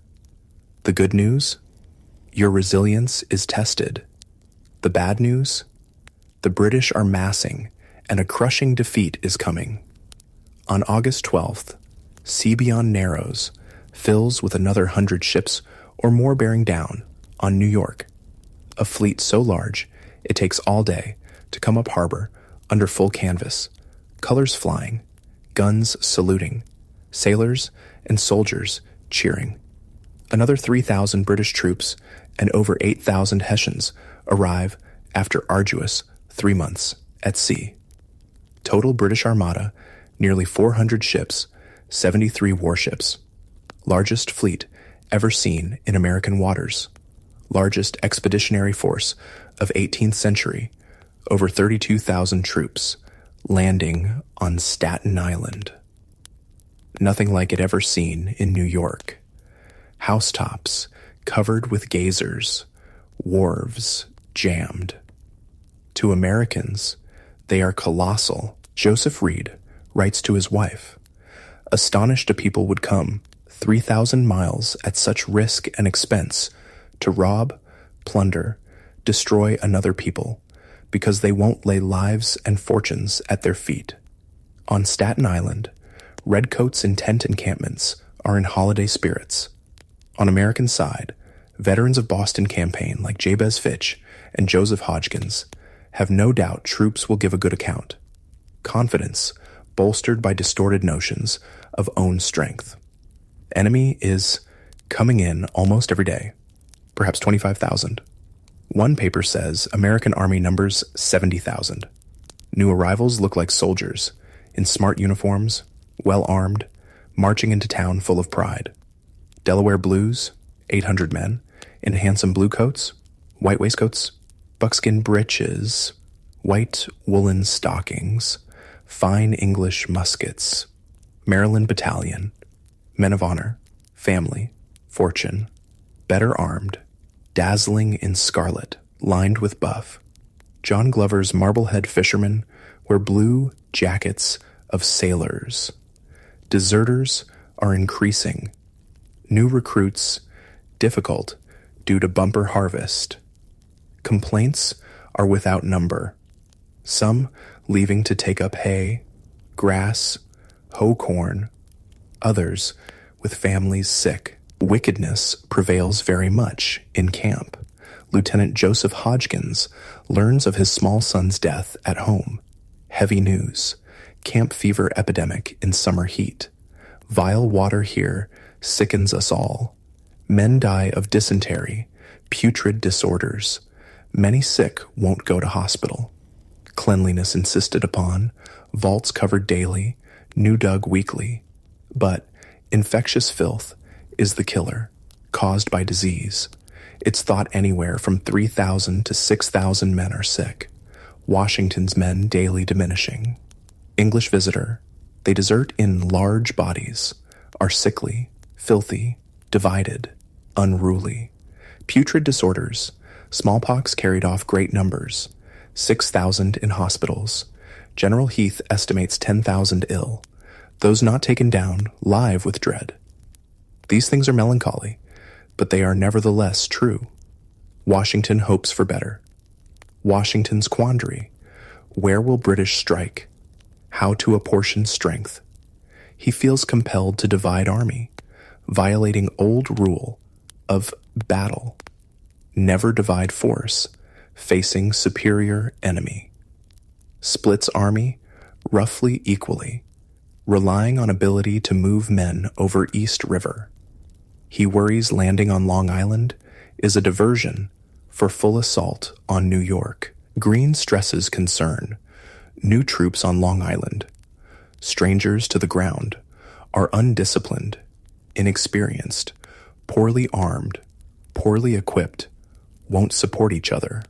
The good news? Your resilience is tested. The bad news? The British are massing, and a crushing defeat is coming." On August 12th, sea beyond Narrows fills with another 100 ships or more bearing down on New York, a fleet so large it takes all day to come up harbor under full canvas, colors flying, guns saluting, sailors and soldiers cheering. Another 3,000 British troops and over 8,000 Hessians arrive after arduous 3 months at sea. Total British Armada, nearly 400 ships, 73 warships. Largest fleet ever seen in American waters. largest expeditionary force of 18th century, over 32,000 troops, landing on Staten Island. Nothing like it ever seen in New York. Housetops covered with gazers, wharves jammed. To Americans, they are colossal. Joseph Reed writes to his wife, "Astonished a people would come 3,000 miles at such risk and expense to rob, plunder, destroy another people, because they won't lay lives and fortunes at their feet. On Staten Island, redcoats in tent encampments are in holiday spirits. On American side, veterans of Boston campaign like Jabez Fitch and Joseph Hodgkins have no doubt troops will give a good account. Confidence bolstered by distorted notions of own strength. Enemy is coming in almost every day, perhaps 25,000. One paper says American Army numbers 70,000. New arrivals look like soldiers, in smart uniforms, well-armed, marching into town full of pride. Delaware Blues, 800 men, in handsome blue coats, white waistcoats, buckskin breeches, white woolen stockings, fine English muskets. Maryland Battalion, men of honor, family, fortune, better armed, dazzling in scarlet, lined with buff. John Glover's Marblehead fishermen wear blue jackets of sailors. Deserters are increasing. New recruits difficult due to bumper harvest. Complaints are without number. Some leaving to take up hay, grass, hoe corn, others with families sick. Wickedness prevails very much in camp. Lieutenant Joseph Hodgkins learns of his small son's death at home. Heavy news. Camp fever epidemic in summer heat. Vile water here sickens us all. Men die of dysentery, putrid disorders. Many sick won't go to hospital. Cleanliness insisted upon, vaults covered daily, new dug weekly. But infectious filth is the killer, caused by disease. It's thought anywhere from 3,000 to 6,000 men are sick. Washington's men daily diminishing. English visitor, they desert in large bodies, are sickly, filthy, divided, unruly. Putrid disorders, smallpox carried off great numbers, 6,000 in hospitals. General Heath estimates 10,000 ill, those not taken down live with dread. These things are melancholy, but they are nevertheless true. Washington hopes for better. Washington's quandary, where will British strike? How to apportion strength? He feels compelled to divide army, violating old rule of battle. Never divide force, facing superior enemy. Splits army roughly equally, relying on ability to move men over East River. He worries landing on Long Island is a diversion for full assault on New York. Greene stresses concern. New troops on Long Island, strangers to the ground, are undisciplined, inexperienced, poorly armed, poorly equipped, won't support each other.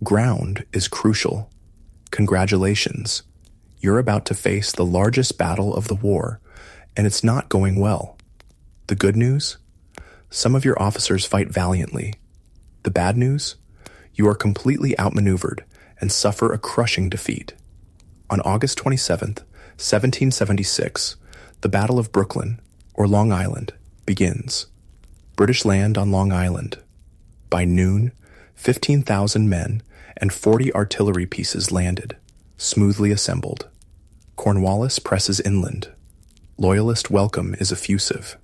Ground is crucial. Congratulations. You're about to face the largest battle of the war, and it's not going well. The good news? Some of your officers fight valiantly. The bad news? You are completely outmaneuvered and suffer a crushing defeat. On August 27th, 1776, the Battle of Brooklyn, or Long Island, begins. British land on Long Island. By noon, 15,000 men and 40 artillery pieces landed, smoothly assembled. Cornwallis presses inland. Loyalist welcome is effusive.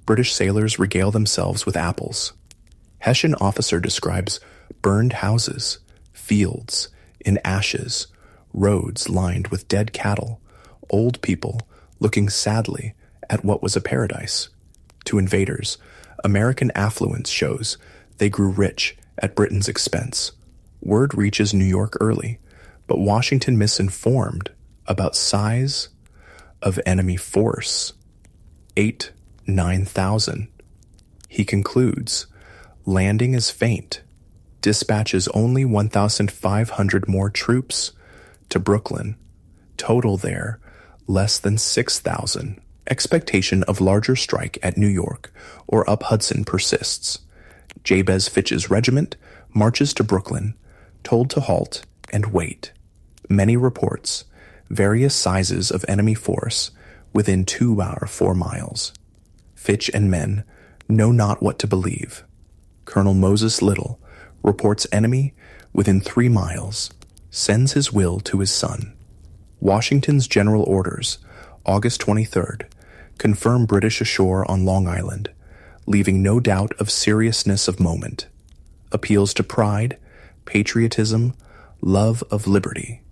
British sailors regale themselves with apples. Hessian officer describes burned houses, fields, in ashes, roads lined with dead cattle, old people looking sadly at what was a paradise. To invaders, American affluence shows they grew rich at Britain's expense. Word reaches New York early, but Washington misinformed about size of enemy force. 9,000. He concludes, Landing is faint. Dispatches only 1,500 more troops to Brooklyn. Total there, less than 6,000. Expectation of larger strike at New York or up Hudson persists. Jabez Fitch's regiment marches to Brooklyn, told to halt and wait. Many reports, various sizes of enemy force within 4 miles. Fitch and men know not what to believe. Colonel Moses Little reports enemy within 3 miles, sends his will to his son. Washington's general orders, August 23rd, confirm British ashore on Long Island, leaving no doubt of seriousness of moment. Appeals to pride, patriotism, love of liberty.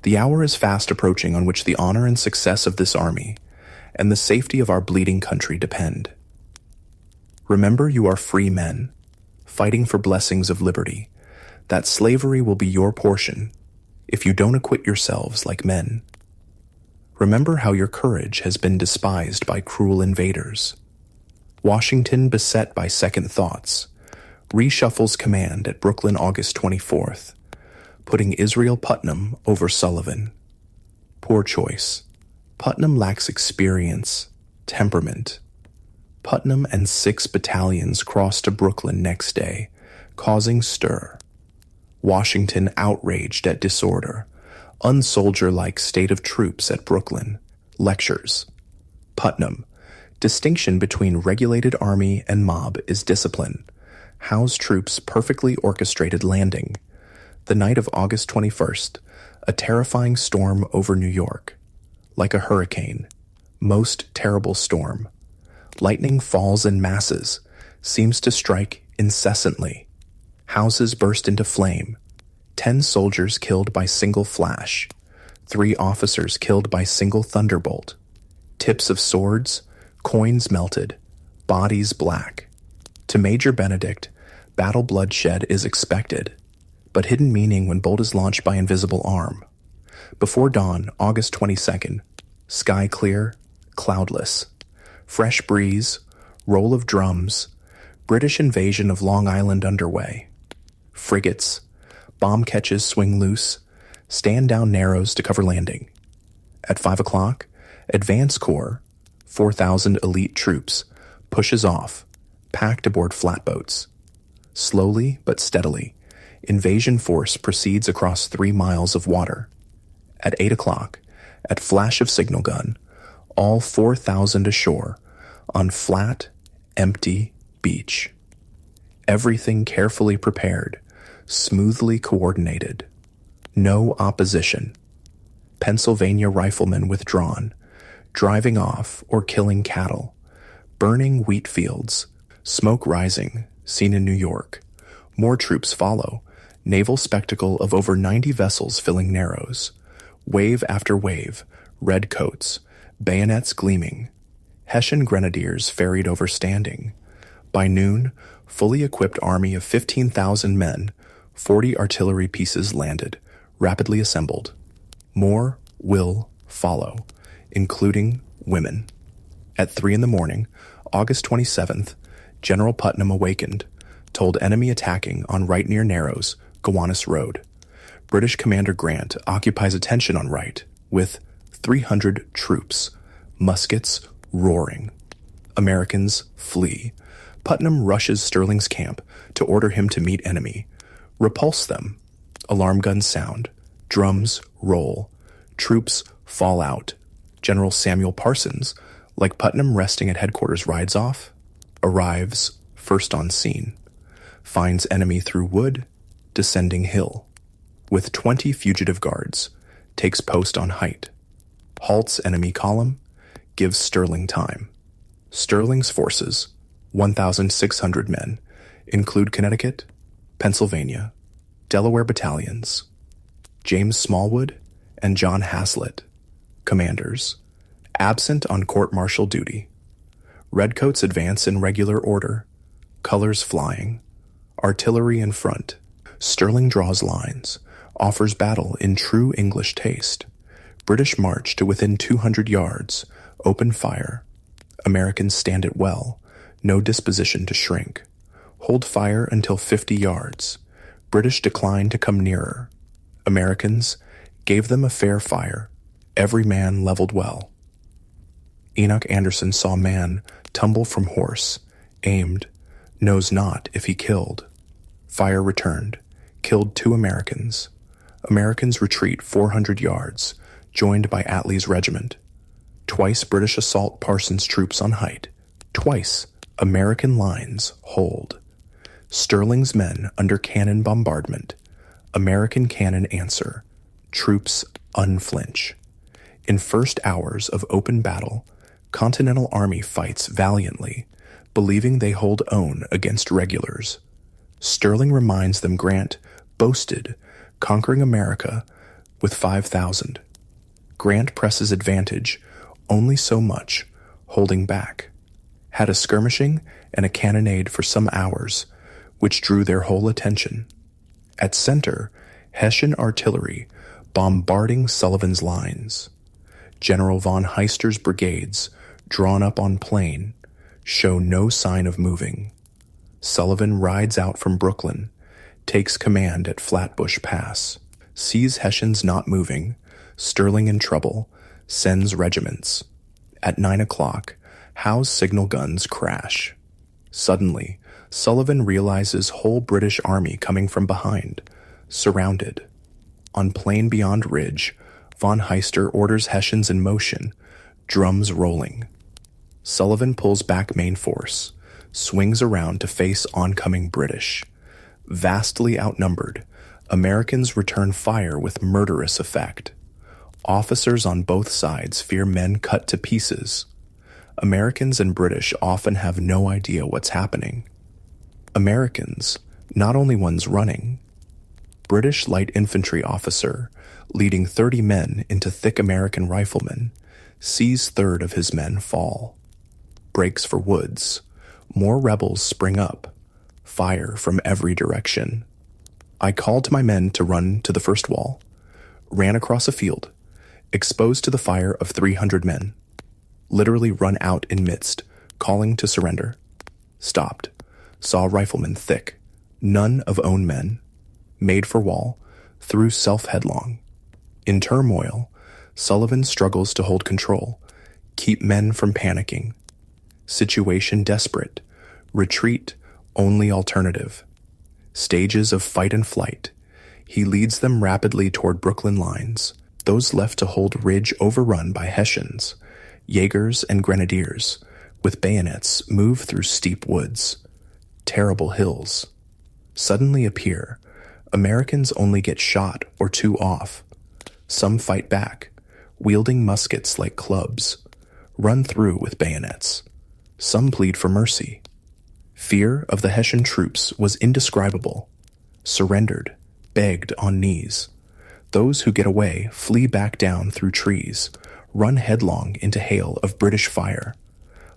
The hour is fast approaching on which the honor and success of this army and the safety of our bleeding country depend. Remember, you are free men, fighting for blessings of liberty, that slavery will be your portion if you don't acquit yourselves like men. Remember how your courage has been despised by cruel invaders. Washington, beset by second thoughts, reshuffles command at Brooklyn August 24th, putting Israel Putnam over Sullivan. Poor choice. Putnam lacks experience, temperament. Putnam and 6 battalions cross to Brooklyn next day, causing stir. Washington outraged at disorder, unsoldier-like state of troops at Brooklyn, lectures. Putnam, distinction between regulated army and mob is discipline. Howe's troops perfectly orchestrated landing. The night of August 21st, a terrifying storm over New York. Like a hurricane, most terrible storm. Lightning falls in masses, seems to strike incessantly. Houses burst into flame. 10 soldiers killed by single flash. 3 officers killed by single thunderbolt. Tips of swords, coins melted, bodies black. To Major Benedict, battle bloodshed is expected, but hidden meaning when bolt is launched by invisible arm. Before dawn, August 22nd, sky clear, cloudless. Fresh breeze, roll of drums, British invasion of Long Island underway. Frigates, bomb catches swing loose, stand down narrows to cover landing. At 5 o'clock, Advance Corps, 4,000 elite troops, pushes off, packed aboard flatboats. Slowly but steadily, invasion force proceeds across 3 miles of water. At 8 o'clock, at flash of signal gun, all 4,000 ashore on flat, empty beach. Everything carefully prepared, smoothly coordinated. No opposition. Pennsylvania riflemen withdrawn, driving off or killing cattle, burning wheat fields, smoke rising, seen in New York. More troops follow, naval spectacle of over 90 vessels filling narrows. Wave after wave, red coats, bayonets gleaming. Hessian grenadiers ferried over standing. By noon, fully equipped army of 15,000 men, 40 artillery pieces landed, rapidly assembled. More will follow, including women. At 3 in the morning, August 27th, General Putnam awakened, told enemy attacking on right near Narrows, Gowanus Road. British Commander Grant occupies attention on right, with 300 troops, muskets roaring. Americans flee. Putnam rushes Sterling's camp to order him to meet enemy. Repulse them. Alarm guns sound. Drums roll. Troops fall out. General Samuel Parsons, like Putnam resting at headquarters rides off, arrives first on scene. Finds enemy through wood, descending hill. With 20 fugitive guards, takes post on height. Halts enemy column, gives Sterling time. Sterling's forces, 1,600 men, include Connecticut, Pennsylvania, Delaware battalions, James Smallwood and John Hazlitt, commanders, absent on court-martial duty. Redcoats advance in regular order, colors flying, artillery in front. Sterling draws lines, offers battle in true English taste. British march to within 200 yards, open fire. Americans stand it well, no disposition to shrink. Hold fire until 50 yards. British declined to come nearer. Americans gave them a fair fire. Every man leveled well. Enoch Anderson saw man tumble from horse, aimed, knows not if he killed. Fire returned, killed 2 Americans. Americans retreat 400 yards, joined by Attlee's regiment. Twice British assault Parsons' troops on height. Twice American lines hold. Sterling's men under cannon bombardment. American cannon answer. Troops unflinch. In first hours of open battle, Continental Army fights valiantly, believing they hold own against regulars. Sterling reminds them Grant boasted conquering America with 5,000. Grant presses advantage only so much, holding back. Had a skirmishing and a cannonade for some hours, which drew their whole attention. At center, Hessian artillery bombarding Sullivan's lines. General von Heister's brigades, drawn up on plain, show no sign of moving. Sullivan rides out from Brooklyn, takes command at Flatbush Pass, sees Hessians not moving, Sterling in trouble, sends regiments. At 9 o'clock, Howe's signal guns crash. Suddenly, Sullivan realizes whole British army coming from behind, surrounded. On plain beyond ridge, von Heister orders Hessians in motion, drums rolling. Sullivan pulls back main force, swings around to face oncoming British. Vastly outnumbered, Americans return fire with murderous effect. Officers on both sides fear men cut to pieces. Americans and British often have no idea what's happening. Americans, not only ones running. British light infantry officer, leading 30 men into thick American riflemen, sees 1/3 of his men fall. Breaks for woods. More rebels spring up. Fire from every direction. I called to my men to run to the first wall. Ran across a field, exposed to the fire of 300 men. Literally run out in midst, calling to surrender. Stopped. Saw riflemen thick. None of own men. Made for wall. Threw self headlong. In turmoil, Sullivan struggles to hold control. Keep men from panicking. Situation desperate. Retreat, only alternative. Stages of fight and flight. He leads them rapidly toward Brooklyn lines. Those left to hold ridge overrun by Hessians. Jaegers and grenadiers, with bayonets, move through steep woods. Terrible hills. Suddenly appear. Americans only get shot or 2 off. Some fight back, wielding muskets like clubs. Run through with bayonets. Some plead for mercy. Fear of the Hessian troops was indescribable. Surrendered, begged on knees. Those who get away flee back down through trees, run headlong into hail of British fire.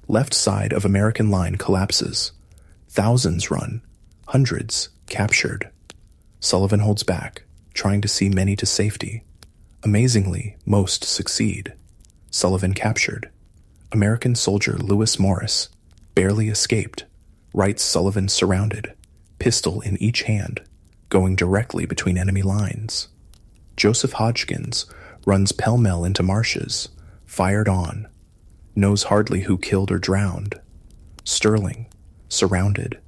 Left side of American line collapses. Thousands run, hundreds captured. Sullivan holds back, trying to see many to safety. Amazingly, most succeed. Sullivan captured. American soldier Lewis Morris barely escaped. Wright Sullivan surrounded, pistol in each hand, going directly between enemy lines. Joseph Hodgkins runs pell-mell into marshes, fired on, knows hardly who killed or drowned. Sterling, surrounded,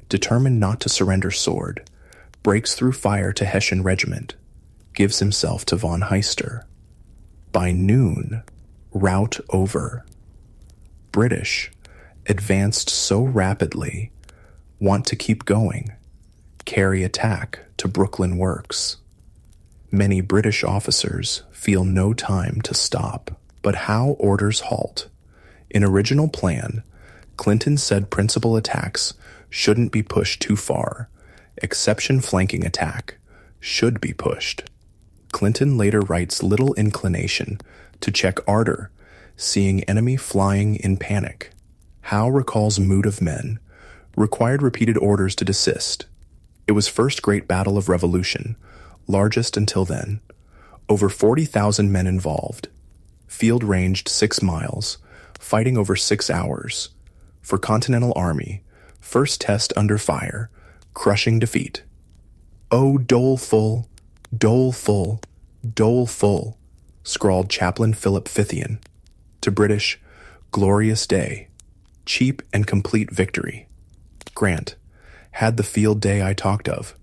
determined not to surrender sword, breaks through fire to Hessian regiment, gives himself to von Heister. By noon, rout over. British, advanced so rapidly, want to keep going, carry attack to Brooklyn Works. Many British officers feel no time to stop, but Howe orders halt. In original plan, Clinton said principal attacks shouldn't be pushed too far. Exception flanking attack should be pushed. Clinton later writes little inclination to check ardor, seeing enemy flying in panic. Howe recalls mood of men, required repeated orders to desist. It was first great battle of revolution, largest until then. Over 40,000 men involved. Field ranged 6 miles, fighting over 6 hours. For Continental Army, First test under fire, crushing defeat. "Oh, doleful, doleful, doleful," scrawled Chaplain Philip Fithian. To British, "Glorious day, cheap and complete victory." Grant, "Had the field day I talked of.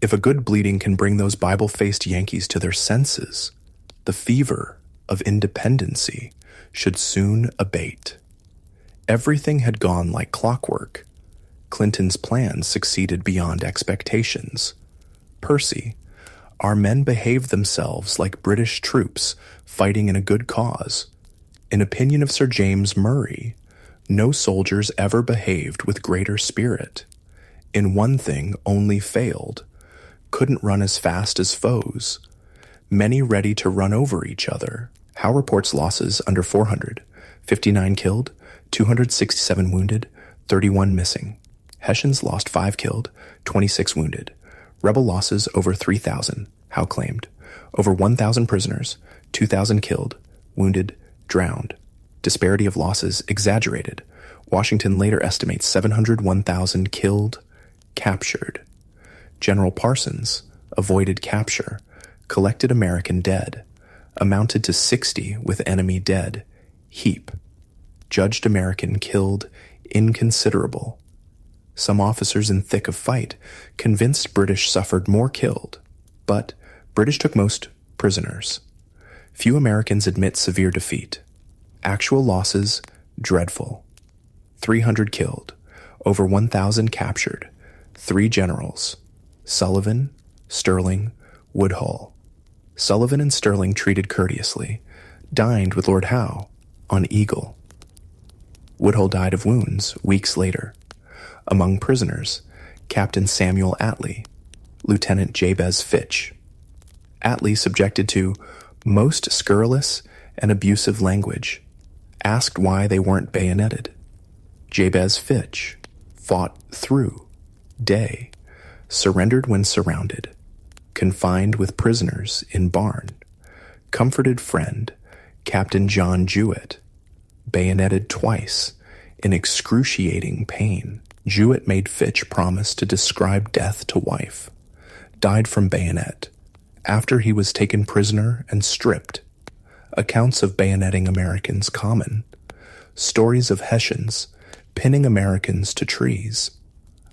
If a good bleeding can bring those Bible-faced Yankees to their senses, the fever of independency should soon abate." Everything had gone like clockwork. Clinton's plans succeeded beyond expectations. Percy, "Our men behaved themselves like British troops fighting in a good cause. In opinion of Sir James Murray, no soldiers ever behaved with greater spirit. In one thing only failed, couldn't run as fast as foes. Many ready to run over each other." Howe reports losses under 400, 59 killed, 267 wounded, 31 missing. Hessians lost 5 killed, 26 wounded. Rebel losses over 3,000, Howe claimed. Over 1,000 prisoners, 2,000 killed, wounded, drowned. Disparity of losses exaggerated. Washington later estimates 701,000 killed, captured. General Parsons avoided capture, collected American dead, amounted to 60 with enemy dead, heap. Judged American killed, inconsiderable. Some officers in thick of fight convinced British suffered more killed, but British took most prisoners. Few Americans admit severe defeat. Actual losses, dreadful. 300 killed, over 1,000 captured, 3 generals, Sullivan, Sterling, Woodhull. Sullivan and Sterling treated courteously, dined with Lord Howe on Eagle. Woodhull died of wounds weeks later. Among prisoners, Captain Samuel Atlee, Lieutenant Jabez Fitch. Atlee subjected to most scurrilous and abusive language, asked why they weren't bayoneted. Jabez Fitch fought through day, surrendered when surrounded, confined with prisoners in barn, comforted friend, Captain John Jewett, bayoneted twice in excruciating pain. Jewett made Fitch promise to describe death to wife, died from bayonet, after he was taken prisoner and stripped. Accounts of bayoneting Americans common. Stories of Hessians pinning Americans to trees.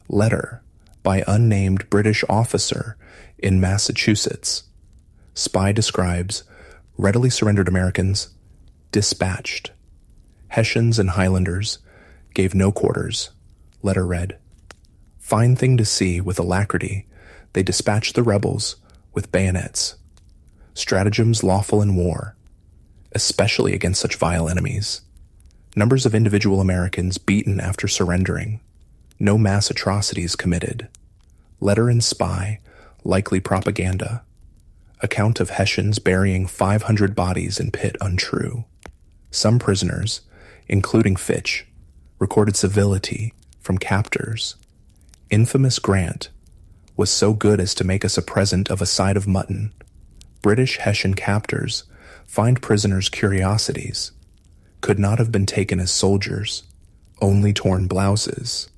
Letter by unnamed British officer in Massachusetts. Spy describes readily surrendered Americans dispatched. Hessians and Highlanders gave no quarters. Letter read, "Fine thing to see with alacrity, they dispatched the rebels with bayonets. Stratagems lawful in war, especially against such vile enemies. Numbers of individual Americans beaten after surrendering. No mass atrocities committed. Letter and spy, likely propaganda. Account of Hessians burying 500 bodies in pit untrue. Some prisoners, including Fitch, recorded civility from captors. Infamous Grant was so good as to make us a present of a side of mutton. British Hessian captors find prisoners' curiosities. Could not have been taken as soldiers, only torn blouses.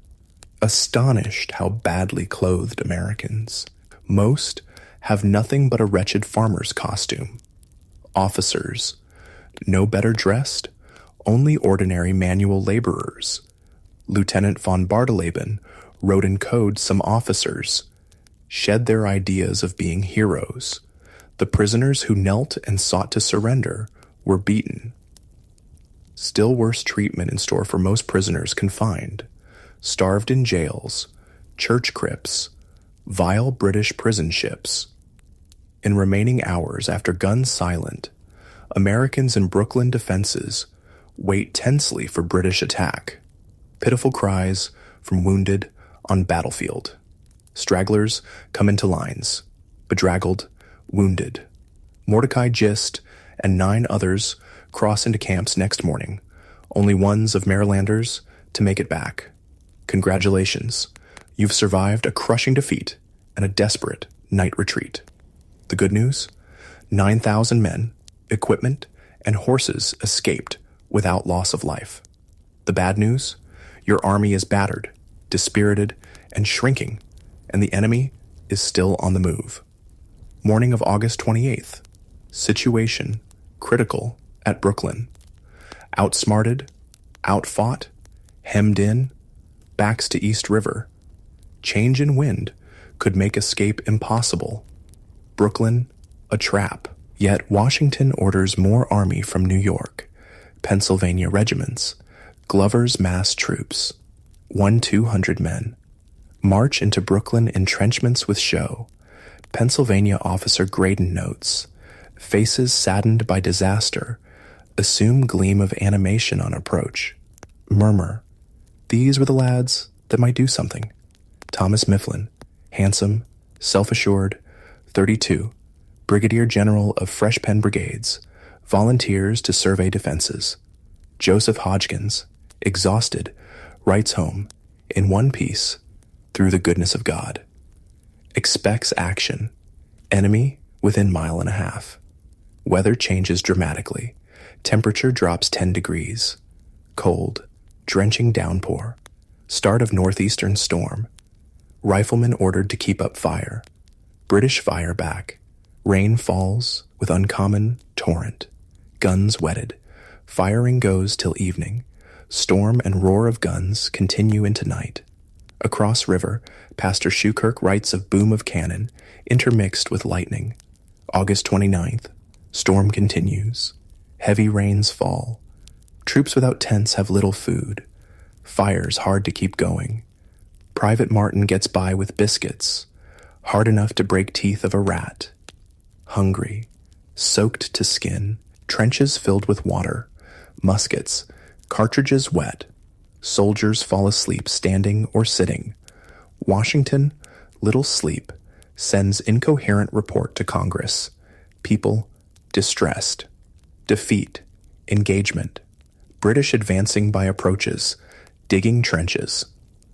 Astonished how badly clothed Americans. Most have nothing but a wretched farmer's costume. Officers, no better dressed, only ordinary manual laborers. Lieutenant von Bardeleben wrote in code some officers shed their ideas of being heroes. The prisoners who knelt and sought to surrender were beaten. Still worse treatment in store for most prisoners confined, starved in jails, church crypts, vile British prison ships. In remaining hours after guns silent, Americans in Brooklyn defenses wait tensely for British attack. Pitiful cries from wounded on battlefield. Stragglers come into lines, bedraggled, wounded. Mordecai Gist and 9 others cross into camps next morning, only ones of Marylanders to make it back. Congratulations, you've survived a crushing defeat and a desperate night retreat. The good news? 9,000 men, equipment, and horses escaped without loss of life. The bad news? Your army is battered, dispirited, and shrinking, and the enemy is still on the move. Morning of August 28th. Situation critical at Brooklyn. Outsmarted, outfought, hemmed in, backs to East River. Change in wind could make escape impossible. Brooklyn, a trap. Yet Washington orders more army from New York, Pennsylvania regiments, Glover's mass troops, 200 men. March into Brooklyn entrenchments with show. Pennsylvania officer Graydon notes, faces saddened by disaster, assume gleam of animation on approach. Murmur, these were the lads that might do something. Thomas Mifflin, handsome, self-assured, 32, Brigadier General of Fresh Pen Brigades, volunteers to survey defenses. Joseph Hodgkins, exhausted, writes home, in one piece, through the goodness of God. Expects action. Enemy within 1.5 miles. Weather changes dramatically. Temperature drops 10 degrees. Cold, drenching downpour. Start of northeastern storm. Riflemen ordered to keep up fire. British fire back. Rain falls with uncommon torrent. Guns wetted. Firing goes till evening. Storm and roar of guns continue into night. Across river, Pastor Schukirk writes of boom of cannon, intermixed with lightning. August 29th. Storm continues. Heavy rains fall. Troops without tents have little food. Fires hard to keep going. Private Martin gets by with biscuits, hard enough to break teeth of a rat. Hungry, soaked to skin, trenches filled with water, muskets, cartridges wet. Soldiers fall asleep standing or sitting. Washington, little sleep, sends incoherent report to Congress. People distressed. Defeat, engagement. British advancing by approaches, digging trenches.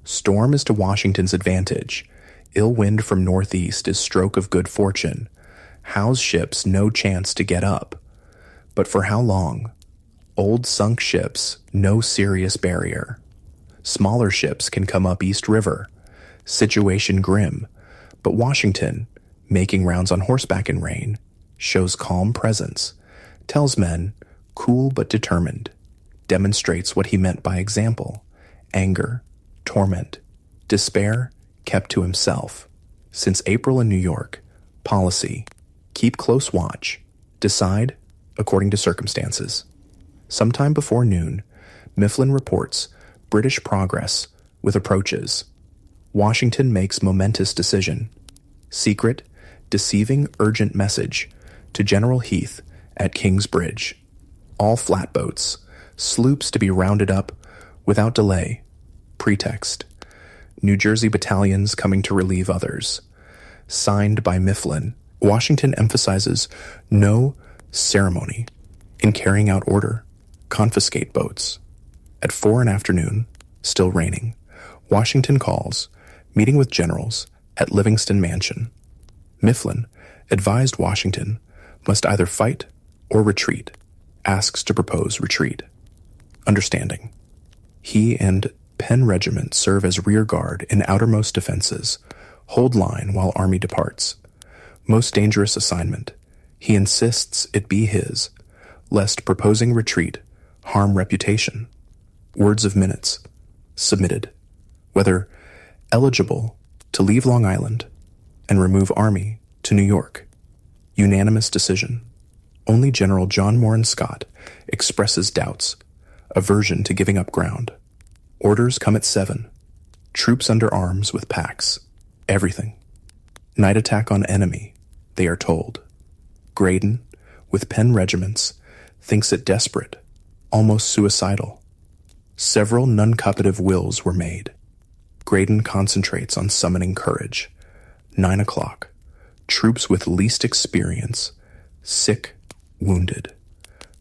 Storm is to Washington's advantage. Ill wind from northeast is stroke of good fortune. Howe's ships no chance to get up. But for how long? Old sunk ships, no serious barrier. Smaller ships can come up East River. Situation grim, but Washington, making rounds on horseback in rain, shows calm presence, tells men, cool but determined, demonstrates what he meant by example, anger, torment, despair, kept to himself. Since April in New York, policy, keep close watch, decide according to circumstances. Sometime before noon, Mifflin reports British progress with approaches. Washington makes momentous decision. Secret, deceiving urgent message to General Heath at King's Bridge. All flatboats, sloops to be rounded up without delay. Pretext. New Jersey battalions coming to relieve others. Signed by Mifflin. Washington emphasizes no ceremony in carrying out order. Confiscate boats. At 4 in afternoon, still raining, Washington calls, meeting with generals at Livingston Mansion. Mifflin advised Washington must either fight or retreat, asks to propose retreat. Understanding. He and Penn Regiment serve as rear guard in outermost defenses, hold line while army departs. Most dangerous assignment. He insists it be his, lest proposing retreat harm reputation. Words of minutes. Submitted. Whether eligible to leave Long Island and remove army to New York. Unanimous decision. Only General John Moran Scott expresses doubts, aversion to giving up ground. Orders come at 7. Troops under arms with packs. Everything. Night attack on enemy, they are told. Graydon, with Penn regiments, thinks it desperate, almost suicidal. Several non-cooperative wills were made. Graydon concentrates on summoning courage. 9 o'clock. Troops with least experience, sick, wounded.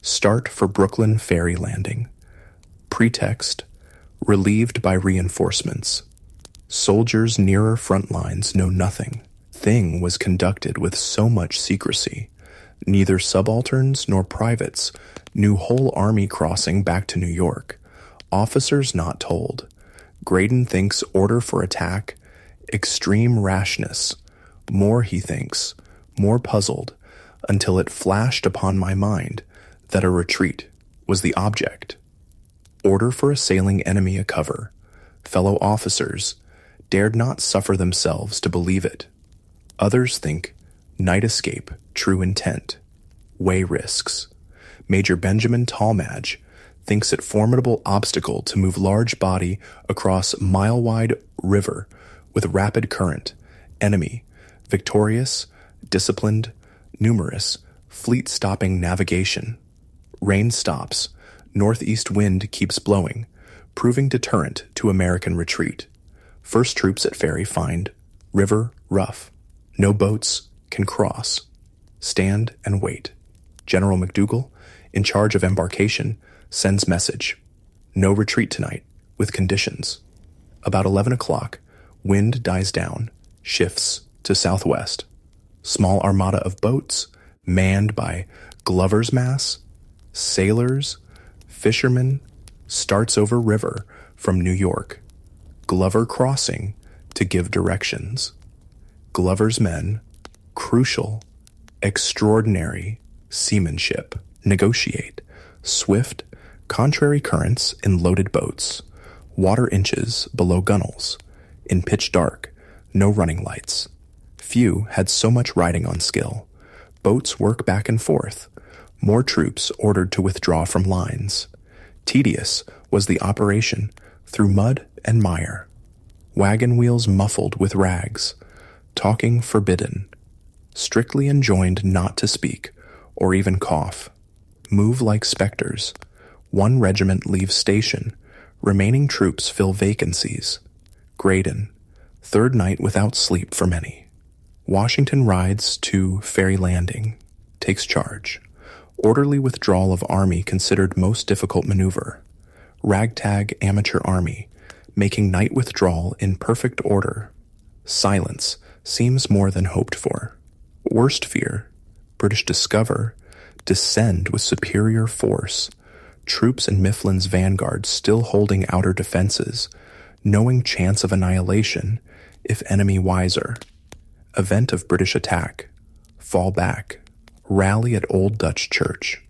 Start for Brooklyn ferry landing. Pretext, relieved by reinforcements. Soldiers nearer front lines know nothing. Thing was conducted with so much secrecy. Neither subalterns nor privates knew whole army crossing back to New York. Officers not told. Graydon thinks order for attack, extreme rashness. More, he thinks, more puzzled, until it flashed upon my mind that a retreat was the object. Order for assailing enemy a cover. Fellow officers dared not suffer themselves to believe it. Others think night escape, true intent. Way risks. Major Benjamin Talmadge thinks it formidable obstacle to move large body across mile-wide river with rapid current. Enemy, victorious, disciplined, numerous, fleet-stopping navigation. Rain stops. Northeast wind keeps blowing, proving deterrent to American retreat. First troops at ferry find river rough. No boats can cross. Stand and wait. General McDougal, in charge of embarkation, sends message. No retreat tonight, with conditions. About 11 o'clock, wind dies down, shifts to southwest. Small armada of boats, manned by Glover's Mass, sailors, fishermen, starts over river from New York. Glover crossing to give directions. Glover's men, crucial, extraordinary seamanship, negotiate, swift, contrary currents in loaded boats, water inches below gunwales, in pitch dark, no running lights. Few had so much riding on skill. Boats work back and forth. More troops ordered to withdraw from lines. Tedious was the operation through mud and mire. Wagon wheels muffled with rags. Talking forbidden. Strictly enjoined not to speak, or even cough. Move like specters. One regiment leaves station. Remaining troops fill vacancies. Graydon. Third night without sleep for many. Washington rides to Ferry Landing. Takes charge. Orderly withdrawal of army considered most difficult maneuver. Ragtag amateur army, making night withdrawal in perfect order. Silence seems more than hoped for. Worst fear, British discover, descend with superior force. Troops in Mifflin's vanguard still holding outer defenses, knowing chance of annihilation if enemy wiser. Event of British attack. Fall back. Rally at Old Dutch Church.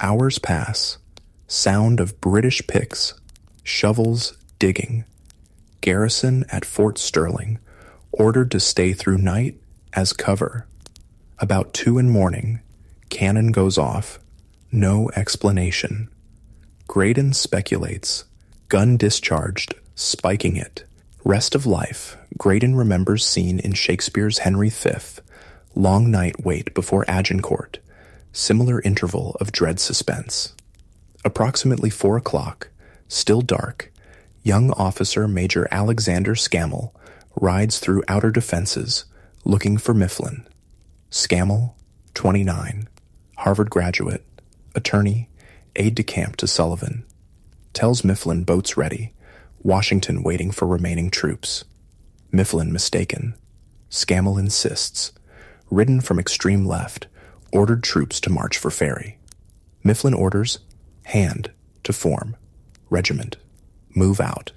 Hours pass. Sound of British picks. Shovels digging. Garrison at Fort Sterling. Ordered to stay through night as cover. About 2 in morning. Cannon goes off. No explanation. Graydon speculates. Gun discharged, spiking it. Rest of life. Graydon remembers scene in Shakespeare's Henry V. Long night wait before Agincourt. Similar interval of dread suspense. Approximately 4 o'clock. Still dark. Young officer Major Alexander Scammell rides through outer defenses, looking for Mifflin. Scammell, 29, Harvard graduate, attorney, aide-de-camp to Sullivan. Tells Mifflin boats ready, Washington waiting for remaining troops. Mifflin mistaken. Scammell insists. Ridden from extreme left, ordered troops to march for ferry. Mifflin orders, hand, to form. Regiment. Move out.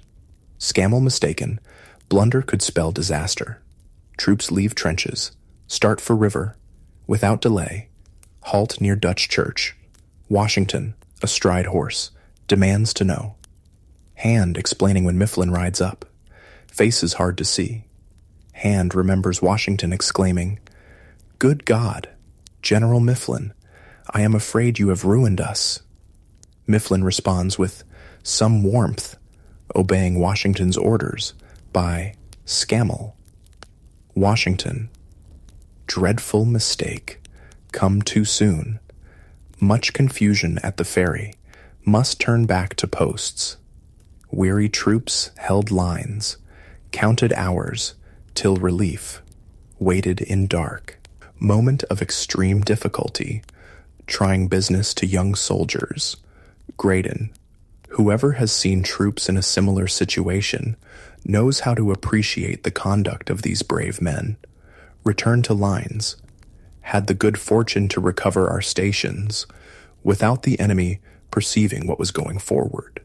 Scammell mistaken. Blunder could spell disaster. Troops leave trenches. Start for river. Without delay. Halt near Dutch Church. Washington, astride horse, demands to know. Hand explaining when Mifflin rides up. Faces hard to see. Hand remembers Washington exclaiming, "Good God, General Mifflin, I am afraid you have ruined us." Mifflin responds with some warmth, obeying Washington's orders by Scammell. Washington. Dreadful mistake. Come too soon. Much confusion at the ferry. Must turn back to posts. Weary troops held lines. Counted hours till relief. Waited in dark. Moment of extreme difficulty. Trying business to young soldiers. Graydon. Whoever has seen troops in a similar situation knows how to appreciate the conduct of these brave men. Return to lines. Had the good fortune to recover our stations, without the enemy perceiving what was going forward.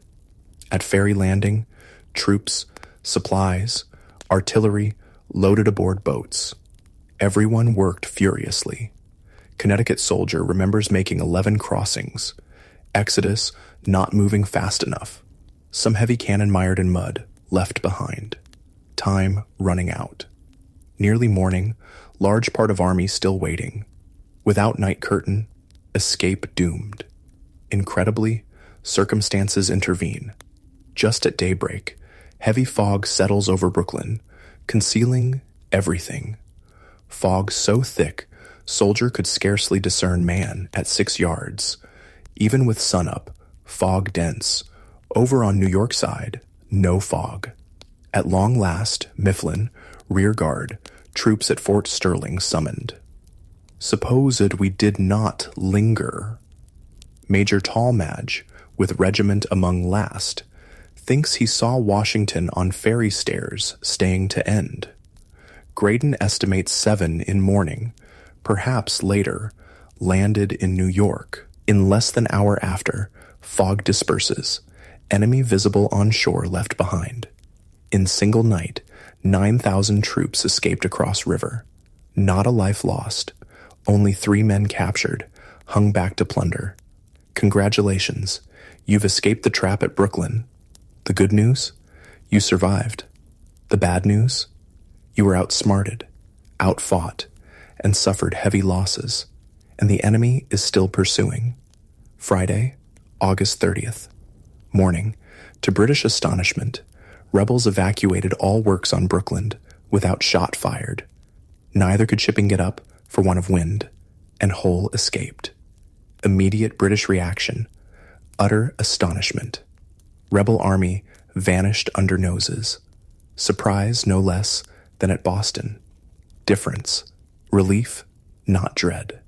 At Ferry Landing, troops Supplies, artillery, loaded aboard boats. Everyone worked furiously. Connecticut soldier remembers making 11 crossings. Exodus not moving fast enough. Some heavy cannon mired in mud, left behind. Time running out. Nearly morning, large part of army still waiting. Without night curtain, escape doomed. Incredibly, circumstances intervene. Just at daybreak, heavy fog settles over Brooklyn, concealing everything. Fog so thick, soldier could scarcely discern man at 6 yards. Even with sunup, fog dense. Over on New York side, no fog. At long last, Mifflin, rear guard, troops at Fort Sterling summoned. Supposed we did not linger. Major Tallmadge, with regiment among last, thinks he saw Washington on ferry stairs staying to end. Graydon estimates 7 in morning, perhaps later, landed in New York. In less than hour after, fog disperses, enemy visible on shore left behind. In single night, 9,000 troops escaped across river. Not a life lost, only 3 men captured, hung back to plunder. Congratulations, you've escaped the trap at Brooklyn. The good news? You survived. The bad news? You were outsmarted, outfought, and suffered heavy losses, and the enemy is still pursuing. Friday, August 30th. Morning, to British astonishment, rebels evacuated all works on Brooklyn without shot fired. Neither could shipping get up for want of wind, and Hull escaped. Immediate British reaction, utter astonishment. Rebel army vanished under noses. Surprise no less than at Boston. Difference, relief, not dread.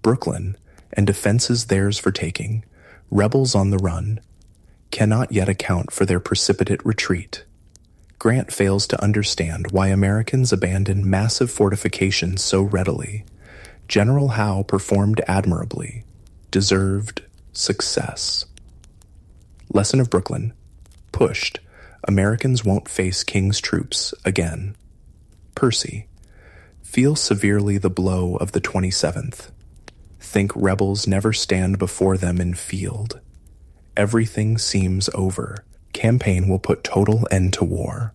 Brooklyn, and defenses theirs for taking, rebels on the run, cannot yet account for their precipitate retreat. Grant fails to understand why Americans abandon massive fortifications so readily. General Howe performed admirably, deserved success. Lesson of Brooklyn. Pushed, Americans won't face King's troops again. Percy. Feel severely the blow of the 27th. Think rebels never stand before them in field. Everything seems over. Campaign will put total end to war.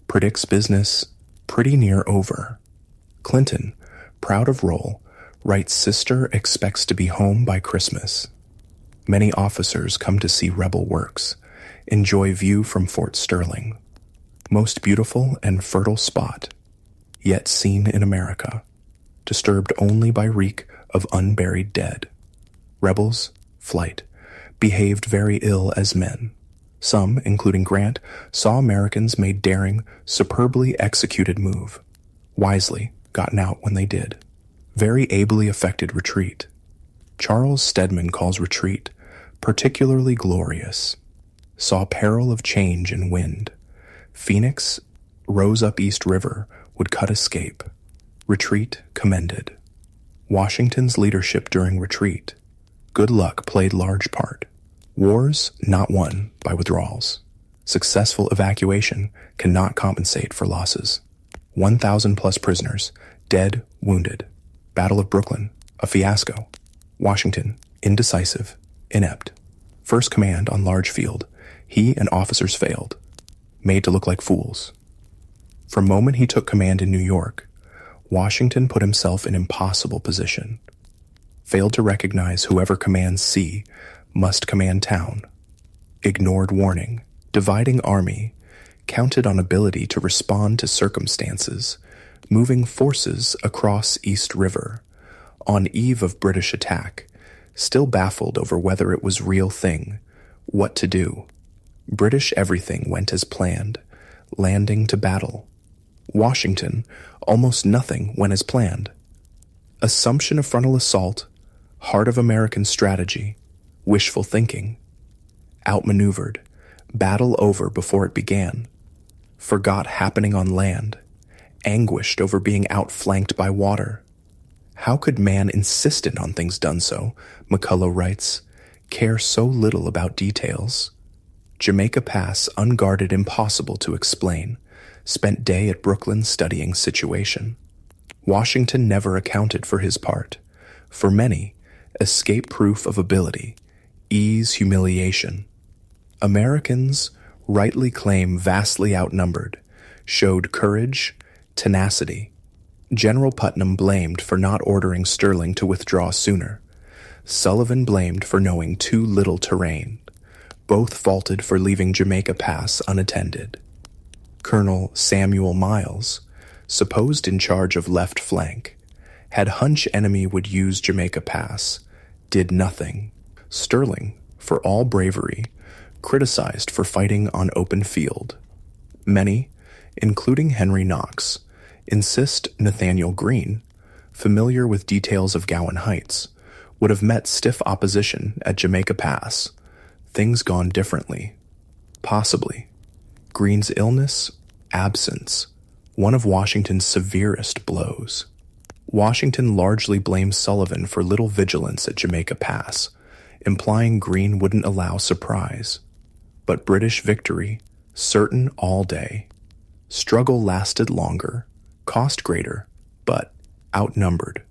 Predicts business pretty near over. Clinton, proud of role, writes sister expects to be home by Christmas. Many officers come to see rebel works, enjoy view from Fort Sterling. Most beautiful and fertile spot, yet seen in America, disturbed only by reek of unburied dead. Rebels, flight, behaved very ill as men. Some, including Grant, saw Americans made daring, superbly executed move. Wisely, gotten out when they did. Very ably effected retreat. Charles Stedman calls retreat particularly glorious. Saw peril of change in wind. Phoenix rose up East River, would cut escape. Retreat commended. Washington's leadership during retreat. Good luck played large part. Wars not won by withdrawals. Successful evacuation cannot compensate for losses. 1,000 plus prisoners, dead, wounded. Battle of Brooklyn, a fiasco. Washington, indecisive, inept. First command on large field, he and officers failed. Made to look like fools. From moment he took command in New York, Washington put himself in impossible position. Failed to recognize whoever commands sea must command town. Ignored warning, dividing army, counted on ability to respond to circumstances, moving forces across East River, on eve of British attack, still baffled over whether it was real thing, what to do. British everything went as planned, landing to battle. Washington, almost nothing went as planned. Assumption of frontal assault, heart of American strategy, wishful thinking. Outmaneuvered, battle over before it began. Forgot happening on land, anguished over being outflanked by water. How could man insistent on things done so, McCullough writes, care so little about details? Jamaica Pass unguarded, impossible to explain. Spent day at Brooklyn studying situation. Washington never accounted for his part. For many, escape proof of ability, ease humiliation. Americans rightly claim vastly outnumbered, showed courage, tenacity. General Putnam blamed for not ordering Sterling to withdraw sooner. Sullivan blamed for knowing too little terrain. Both faulted for leaving Jamaica Pass unattended. Colonel Samuel Miles, supposed in charge of left flank, had hunch enemy would use Jamaica Pass, did nothing. Sterling, for all bravery, criticized for fighting on open field. Many, including Henry Knox, insist Nathaniel Greene, familiar with details of Gowan Heights, would have met stiff opposition at Jamaica Pass. Things gone differently. Possibly. Greene's illness, absence, one of Washington's severest blows. Washington largely blames Sullivan for little vigilance at Jamaica Pass, implying Greene wouldn't allow surprise. But British victory, certain all day. Struggle lasted longer, cost greater, but outnumbered.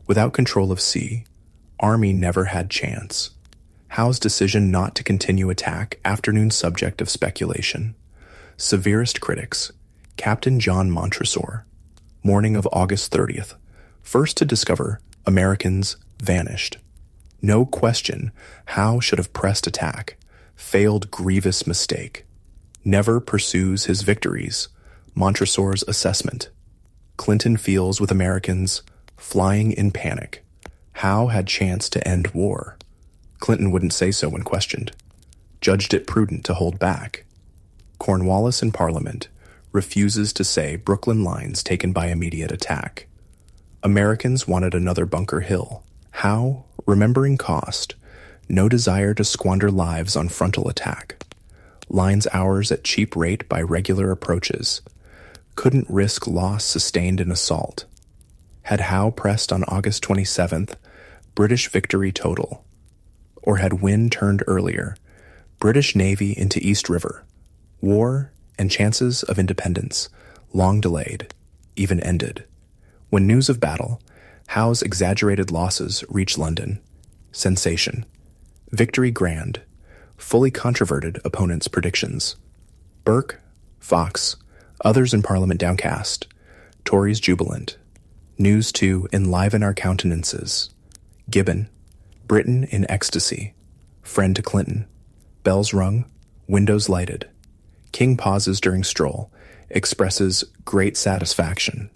Without control of sea, Army never had chance. Howe's decision not to continue attack, afternoon subject of speculation. Severest critics, Captain John Montresor, morning of August 30th, first to discover Americans vanished. No question, Howe should have pressed attack, failed grievous mistake. Never pursues his victories, Montresor's assessment. Clinton feels with Americans flying in panic. Howe had chance to end war. Clinton wouldn't say so when questioned. Judged it prudent to hold back. Cornwallis in Parliament refuses to say Brooklyn lines taken by immediate attack. Americans wanted another Bunker Hill. Howe, remembering cost, no desire to squander lives on frontal attack. Lines hours at cheap rate by regular approaches. Couldn't risk loss sustained in assault. Had Howe pressed on August 27th, British victory total. Or had Wynne turned earlier, British Navy into East River. War and chances of independence, long delayed, even ended. When news of battle, Howe's exaggerated losses reach London. Sensation. Victory grand. Fully controverted opponents' predictions. Burke, Fox, others in Parliament downcast. Tories jubilant. News to enliven our countenances. Gibbon, Britain in ecstasy. Friend to Clinton. Bells rung, windows lighted. King pauses during stroll, expresses great satisfaction.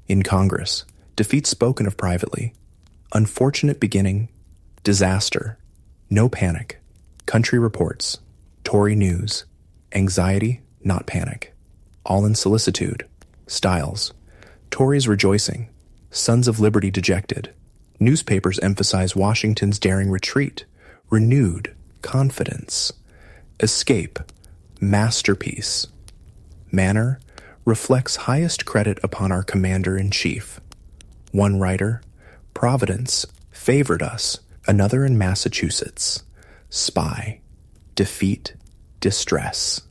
In Congress, defeat spoken of privately. Unfortunate beginning, disaster, no panic. Country reports, Tory news, anxiety, not panic. All in solicitude, Styles. Tories rejoicing, Sons of Liberty dejected. Newspapers emphasize Washington's daring retreat, renewed confidence. Escape, masterpiece. Manner reflects highest credit upon our commander-in-chief. One writer, Providence favored us, another in Massachusetts. Spy, defeat, distress.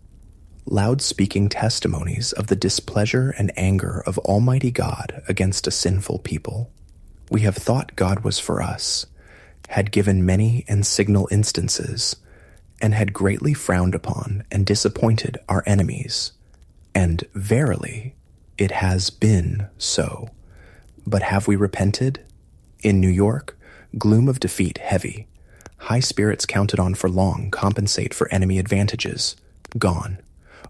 Loud-speaking testimonies of the displeasure and anger of Almighty God against a sinful people. We have thought God was for us, had given many and signal instances, and had greatly frowned upon and disappointed our enemies. And verily, it has been so. But have we repented? In New York, gloom of defeat heavy. High spirits counted on for long compensate for enemy advantages. Gone.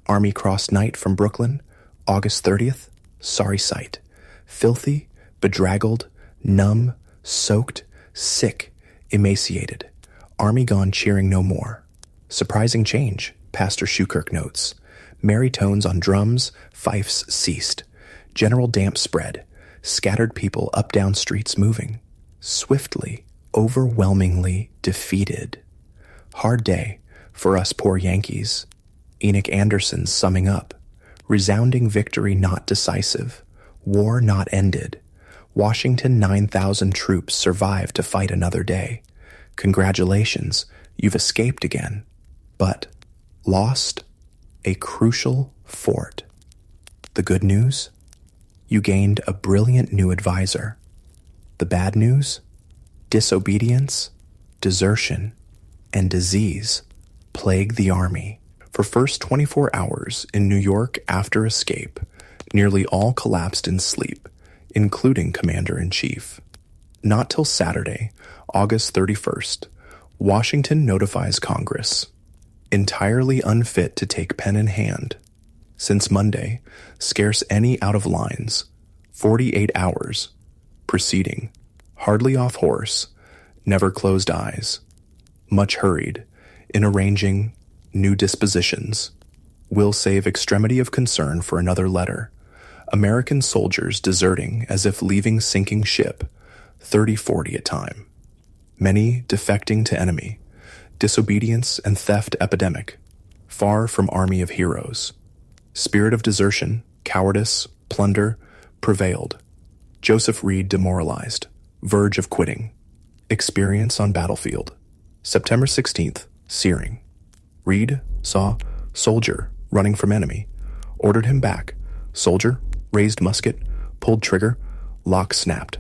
Army crossed night from Brooklyn, August 30th, sorry sight. Filthy, bedraggled, numb, soaked, sick, emaciated. Army gone cheering no more. Surprising change, Pastor Schukirk notes. Merry tones on drums, fifes ceased. General damp spread. Scattered people up down streets moving. Swiftly, overwhelmingly defeated. Hard day for us poor Yankees. Enoch Anderson's summing up. Resounding victory not decisive. War not ended. Washington 9,000 troops survived to fight another day. Congratulations, you've escaped again. But Lost a crucial fort. The good news? You gained a brilliant new advisor. The bad news? Disobedience, desertion, and disease plague the army. For first 24 hours in New York after escape, nearly all collapsed in sleep, including Commander-in-Chief. Not till Saturday, August 31st, Washington notifies Congress, entirely unfit to take pen in hand. Since Monday, scarce any out of lines, 48 hours, proceeding, hardly off horse, never closed eyes, much hurried, in arranging new dispositions, will save extremity of concern for another letter. American soldiers deserting as if leaving sinking ship, 30-40 a time. Many defecting to enemy, disobedience and theft epidemic, far from army of heroes. Spirit of desertion, cowardice, plunder, prevailed. Joseph Reed demoralized, verge of quitting. Experience on battlefield. September 16th, Searing. Reed saw soldier running from enemy, ordered him back. Soldier raised musket, pulled trigger, lock snapped.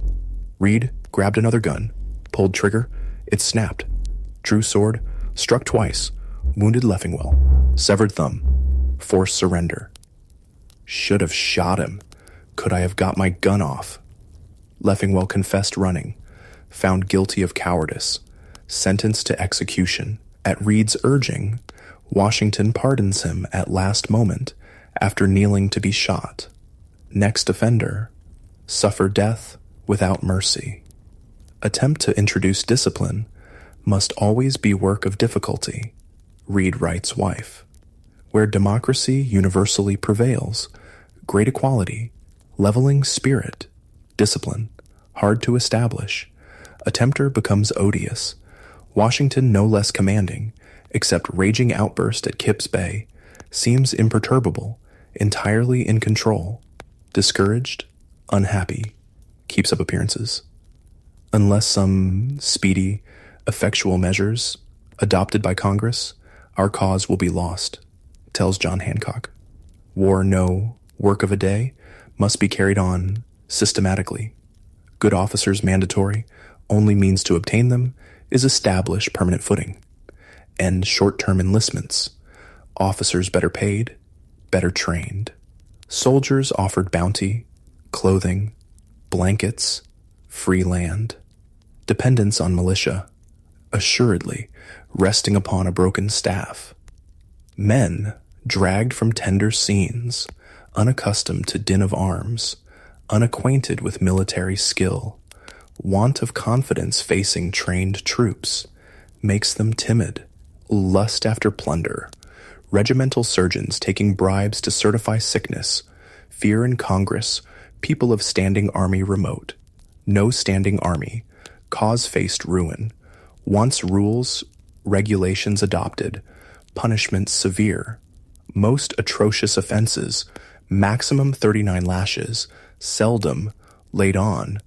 Reed grabbed another gun, pulled trigger, it snapped. Drew sword, struck twice, wounded Leffingwell, severed thumb, forced surrender. Should have shot him. Could I have got my gun off? Leffingwell confessed running, found guilty of cowardice, sentenced to execution. At Reed's urging, Washington pardons him at last moment after kneeling to be shot. Next offender, suffer death without mercy. Attempt to introduce discipline must always be work of difficulty, Reed writes wife. Where democracy universally prevails, great equality, leveling spirit, discipline, hard to establish, a tempter becomes odious. Washington no less commanding, except raging outburst at Kip's Bay, seems imperturbable, entirely in control, discouraged, unhappy, keeps up appearances. Unless some speedy, effectual measures adopted by Congress, our cause will be lost, tells John Hancock. War no work of a day must be carried on systematically. Good officers mandatory, only means to obtain them is establish permanent footing. End short-term enlistments. Officers better paid, better trained. Soldiers offered bounty, clothing, blankets, free land. Dependence on militia, assuredly resting upon a broken staff. Men dragged from tender scenes, unaccustomed to din of arms, unacquainted with military skill. Want of confidence facing trained troops makes them timid. Lust after plunder. Regimental surgeons taking bribes to certify sickness. Fear in Congress. People of standing army remote. No standing army. Cause faced ruin. Wants rules, regulations adopted. Punishment severe. Most atrocious offenses. Maximum 39 lashes. Seldom laid on.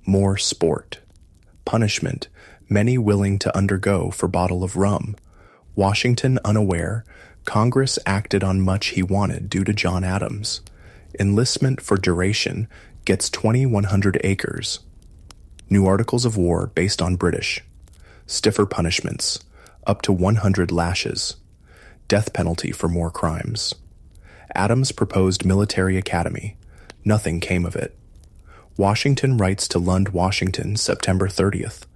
More sport. Punishment. Many willing to undergo for bottle of rum. Washington unaware, Congress acted on much he wanted due to John Adams. Enlistment for duration gets 2,100 acres. New articles of war based on British. Stiffer punishments, up to 100 lashes. Death penalty for more crimes. Adams proposed military academy. Nothing came of it. Washington writes to Lund, Washington, September 30th,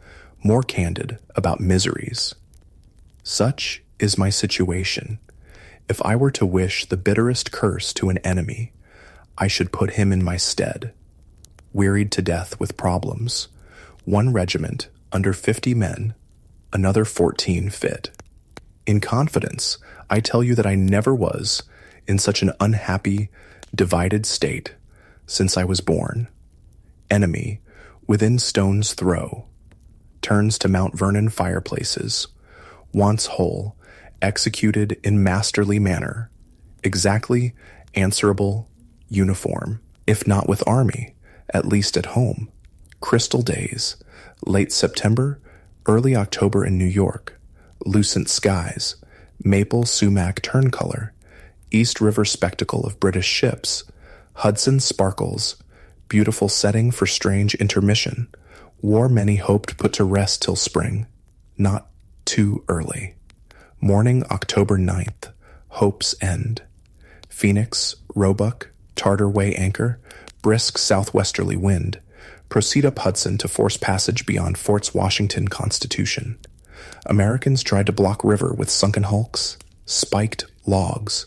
more candid about miseries. Such is my situation. If I were to wish the bitterest curse to an enemy, I should put him in my stead. Wearied to death with problems. One regiment, under 50 men, another 14 fit. In confidence, I tell you that I never was in such an unhappy, divided state since I was born. Enemy, within stone's throw, turns to Mount Vernon fireplaces, once whole, executed in masterly manner, exactly answerable, uniform, if not with army, at least at home. Crystal days, late September, early October in New York, lucent skies, Maple sumac turn color, East River spectacle of British ships, Hudson sparkles, beautiful setting for strange intermission, war many hoped put to rest till spring, not too early. Morning October 9th, hope's end. Phoenix, Roebuck, Tartar Way anchor, brisk southwesterly wind, proceed up Hudson to force passage beyond Forts Washington, Constitution. Americans tried to block river with sunken hulks, spiked logs.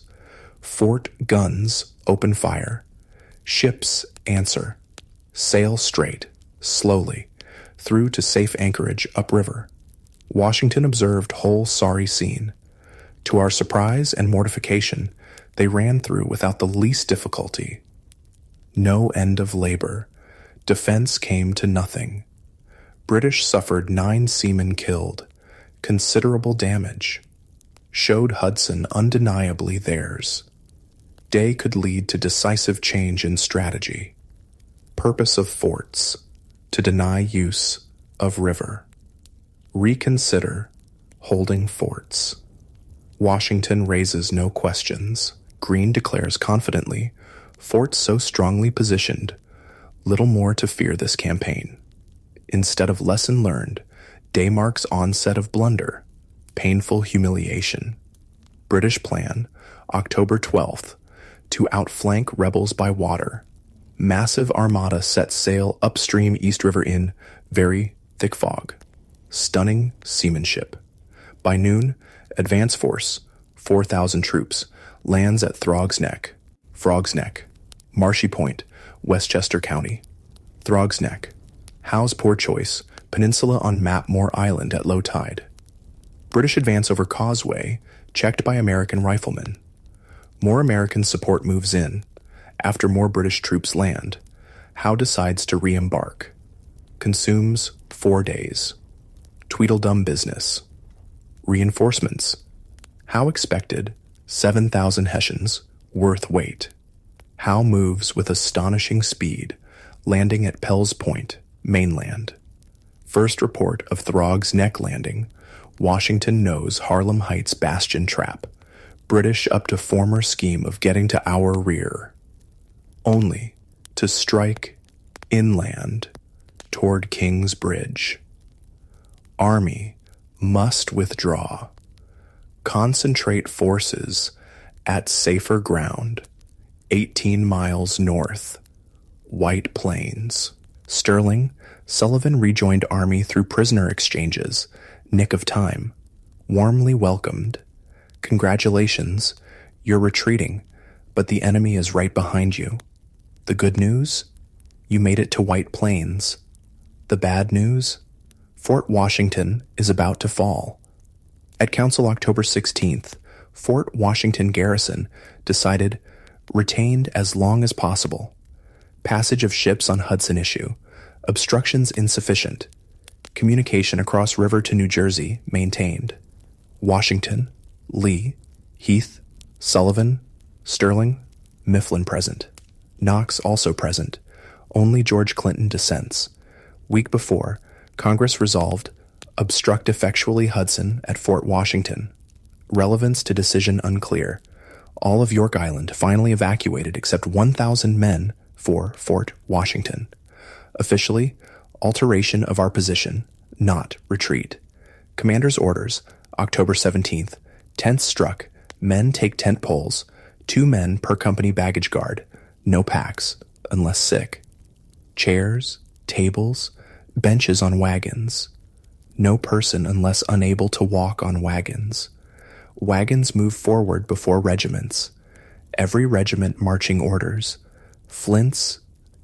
Fort guns open fire. Ships answer. Sail straight, slowly, through to safe anchorage upriver. Washington observed whole sorry scene. To our surprise and mortification, they ran through without the least difficulty. No end of labor. Defense came to nothing. British suffered 9 seamen killed. Considerable damage. Showed Hudson undeniably theirs. Day could lead to decisive change in strategy. Purpose of forts, to deny use of river. Reconsider holding forts. Washington raises no questions. Greene declares confidently, forts so strongly positioned, little more to fear this campaign. Instead of lesson learned, day marks onset of blunder, painful humiliation. British plan, October 12th, to outflank rebels by water. Massive armada sets sail upstream East River in very thick fog. Stunning seamanship. By noon, advance force, 4,000 troops, lands at Frog's Neck, Marshy Point, Westchester County. Frog's Neck, Howe's poor choice, peninsula on Mapmore Island at low tide. British advance over causeway, checked by American riflemen. More American support moves in. After more British troops land, Howe decides to re-embark. Consumes 4 days. Tweedledum business. Reinforcements. Howe expected 7,000 Hessians, worth weight. Howe moves with astonishing speed, landing at Pell's Point, mainland. First report of Frog's Neck landing. Washington knows Harlem Heights bastion trap. British up to former scheme of getting to our rear. Only to strike inland toward King's Bridge. Army must withdraw. Concentrate forces at safer ground, 18 miles north, White Plains. Sterling, Sullivan rejoined Army through prisoner exchanges, nick of time, warmly welcomed. Congratulations, you're retreating, but the enemy is right behind you. The good news? You made it to White Plains. The bad news? Fort Washington is about to fall. At Council October 16th, Fort Washington Garrison decided retained as long as possible. Passage of ships on Hudson issue. Obstructions insufficient. Communication across river to New Jersey maintained. Washington, Lee, Heath, Sullivan, Sterling, Mifflin present. Knox also present. Only George Clinton dissents. Week before, Congress resolved obstruct effectually Hudson at Fort Washington. Relevance to decision unclear. All of York Island finally evacuated except 1,000 men for Fort Washington. Officially, alteration of our position, not retreat. Commander's orders, October 17th. Tents struck. Men take tent poles. 2 men per company baggage guard. No packs, unless sick. Chairs, tables, benches on wagons. No person unless unable to walk on wagons. Wagons move forward before regiments. Every regiment marching orders. Flints,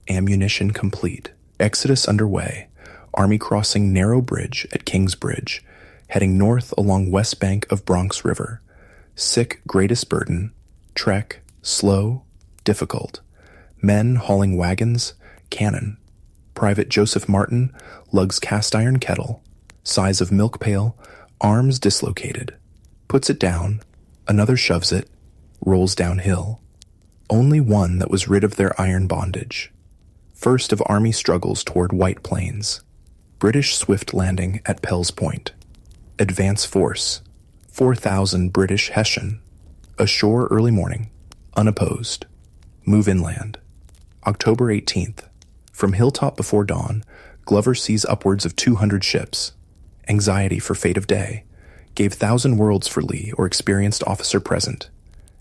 ammunition complete. Exodus underway. Army crossing narrow bridge at King's Bridge, heading north along west bank of Bronx River. Sick greatest burden. Trek, slow, difficult. Men hauling wagons, cannon. Private Joseph Martin lugs cast iron kettle. Size of milk pail, arms dislocated. Puts it down, another shoves it, rolls downhill. Only one that was rid of their iron bondage. First of Army struggles toward White Plains. British swift landing at Pell's Point. Advance force, 4,000 British Hessian. Ashore early morning. Unopposed. Move inland. October 18th. From hilltop before dawn, Glover sees upwards of 200 ships. Anxiety for fate of day. Gave 1,000 worlds for Lee or experienced officer present.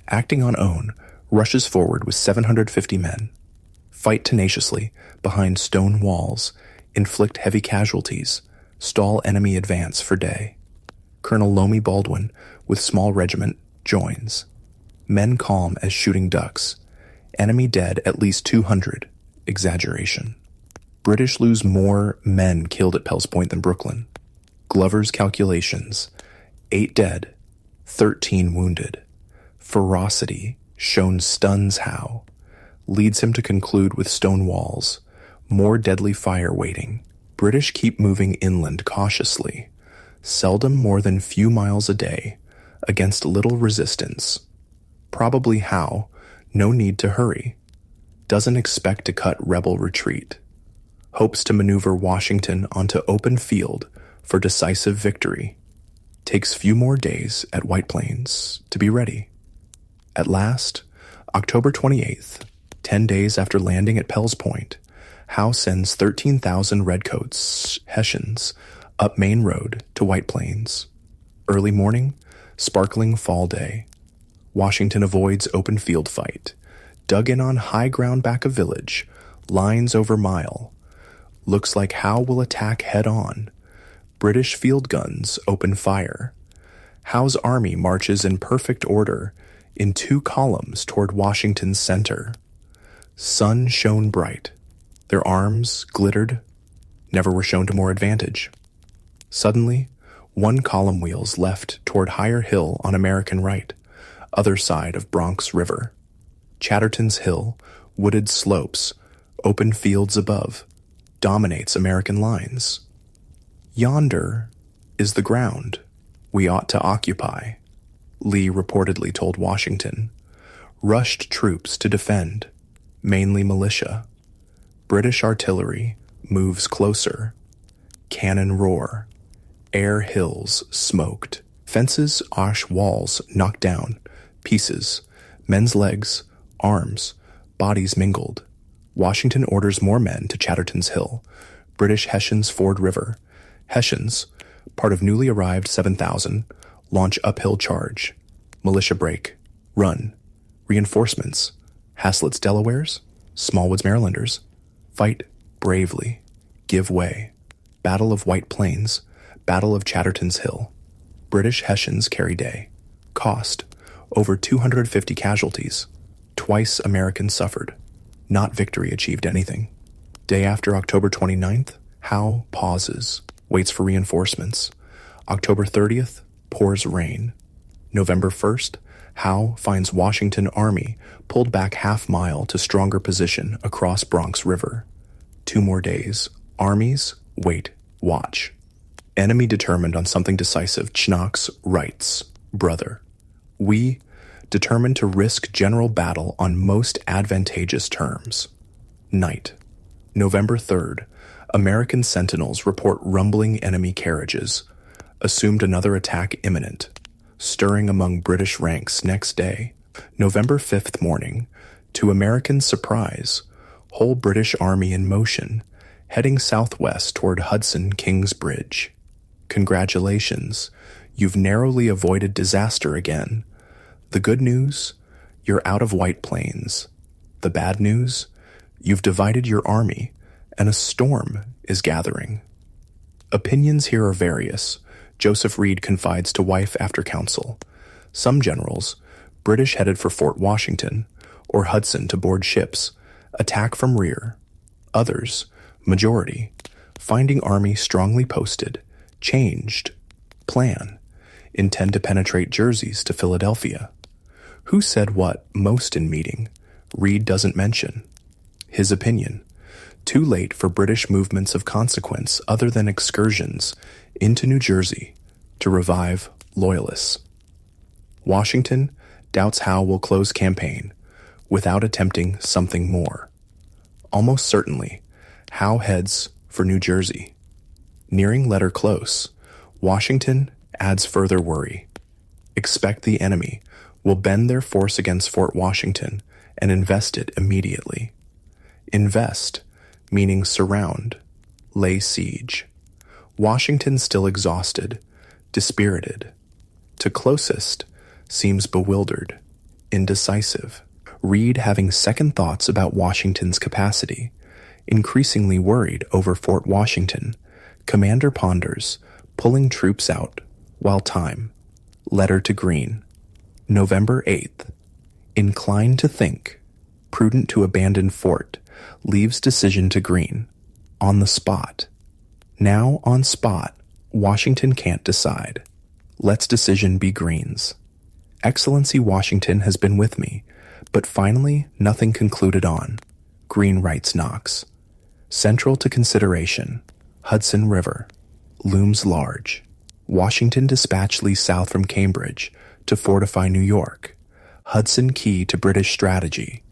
Acting on own, rushes forward with 750 men. Fight tenaciously behind stone walls, inflict heavy casualties, stall enemy advance for day. Colonel Lomi Baldwin, with small regiment, joins. Men calm as shooting ducks. Enemy dead at least 200. Exaggeration. British lose more men killed at Pell's Point than Brooklyn. Glover's calculations. 8 dead, 13 wounded. Ferocity shown stuns Howe. Leads him to conclude with stone walls. More deadly fire waiting. British keep moving inland cautiously. Seldom more than few miles a day. Against little resistance. Probably Howe, no need to hurry. Doesn't expect to cut rebel retreat. Hopes to maneuver Washington onto open field for decisive victory. Takes few more days at White Plains to be ready. At last, October 28th, 10 days after landing at Pell's Point, Howe sends 13,000 redcoats, Hessians, up Main Road to White Plains. Early morning, sparkling fall day. Washington avoids open field fight. Dug in on high ground back of village, lines over mile. Looks like Howe will attack head on. British field guns open fire. Howe's army marches in perfect order in 2 columns toward Washington's center. Sun shone bright. Their arms glittered, never were shown to more advantage. Suddenly, 1 column wheels left toward Higher Hill on American right, other side of Bronx River. Chatterton's Hill, wooded slopes, open fields above, dominates American lines. Yonder is the ground we ought to occupy, Lee reportedly told Washington. Rushed troops to defend, mainly militia. British artillery moves closer. Cannon roar. Air hills smoked. Fences, ash walls knocked down. Pieces. Men's legs, arms, bodies mingled. Washington orders more men to Chatterton's Hill. British Hessians ford river. Hessians, part of newly arrived 7,000, launch uphill charge. Militia break. Run. Reinforcements. Haslett's Delawares, Smallwood's Marylanders. Fight bravely. Give way. Battle of White Plains. Battle of Chatterton's Hill. British Hessians carry day. Cost. Over 250 casualties. Twice Americans suffered. Not victory achieved anything. Day after October 29th, Howe pauses. Waits for reinforcements. October 30th, pours rain. November 1st, Howe finds Washington Army pulled back half-mile to stronger position across Bronx River. 2 more days. Armies, wait, watch. Enemy determined on something decisive, Knox writes, Brother, we determined to risk general battle on most advantageous terms. Night. November 3rd, American sentinels report rumbling enemy carriages. Assumed another attack imminent. Stirring among British ranks next day. November 5th morning, to American surprise, whole British army in motion, heading southwest toward Hudson Kings Bridge. Congratulations, you've narrowly avoided disaster again. The good news, you're out of White Plains. The bad news, you've divided your army, and a storm is gathering. Opinions here are various. Joseph Reed confides to wife after council. Some generals, British headed for Fort Washington, or Hudson to board ships, attack from rear. Others, majority, finding army strongly posted, changed, plan, intend to penetrate Jerseys to Philadelphia. Who said what most in meeting? Reed doesn't mention. His opinion. Too late for British movements of consequence other than excursions into New Jersey to revive Loyalists. Washington doubts Howe will close campaign without attempting something more. Almost certainly, Howe heads for New Jersey. Nearing letter close, Washington adds further worry. Expect the enemy will bend their force against Fort Washington and invest it immediately. Invest, meaning surround, lay siege. Washington still exhausted, dispirited. To closest, seems bewildered, indecisive. Reed having second thoughts about Washington's capacity, increasingly worried over Fort Washington. Commander ponders, pulling troops out, while time. Letter to Greene. November 8th. Inclined to think. Prudent to abandon fort. Leaves decision to Greene. On the spot. Now on spot. Washington can't decide. Let's decision be Greene's. Excellency Washington has been with me, but finally nothing concluded on. Greene writes Knox. Central to consideration. Hudson River. Looms large. Washington dispatched Lee south from Cambridge to fortify New York. Hudson key to British strategy.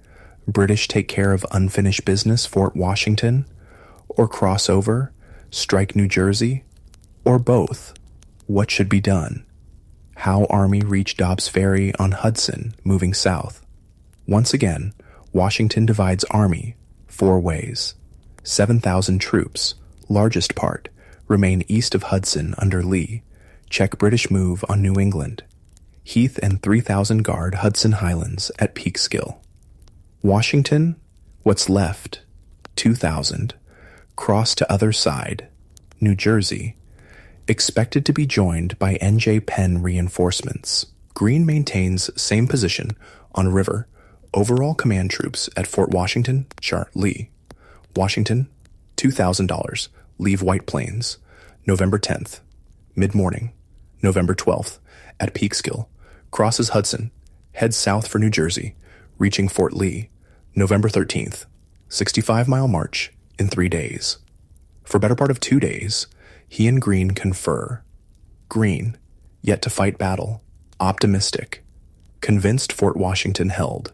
British take care of unfinished business Fort Washington, or cross over, strike New Jersey, or both. What should be done? How Army reach Dobbs Ferry on Hudson, moving south. Once again, Washington divides Army 4 ways. 7,000 troops, largest part, remain east of Hudson under Lee. Check British move on New England. Heath and 3,000 guard Hudson Highlands at Peekskill. Washington, what's left, 2,000, cross to other side, New Jersey, expected to be joined by N.J. Penn reinforcements. Greene maintains same position on river. Overall command troops at Fort Washington, chart Lee. Washington, $2,000, leave White Plains, November 10th, mid-morning, November 12th, at Peekskill, crosses Hudson, heads south for New Jersey, reaching Fort Lee, November 13th, 65-mile march in 3 days. For better part of 2 days, he and Greene confer. Greene, yet to fight battle, optimistic, convinced Fort Washington held,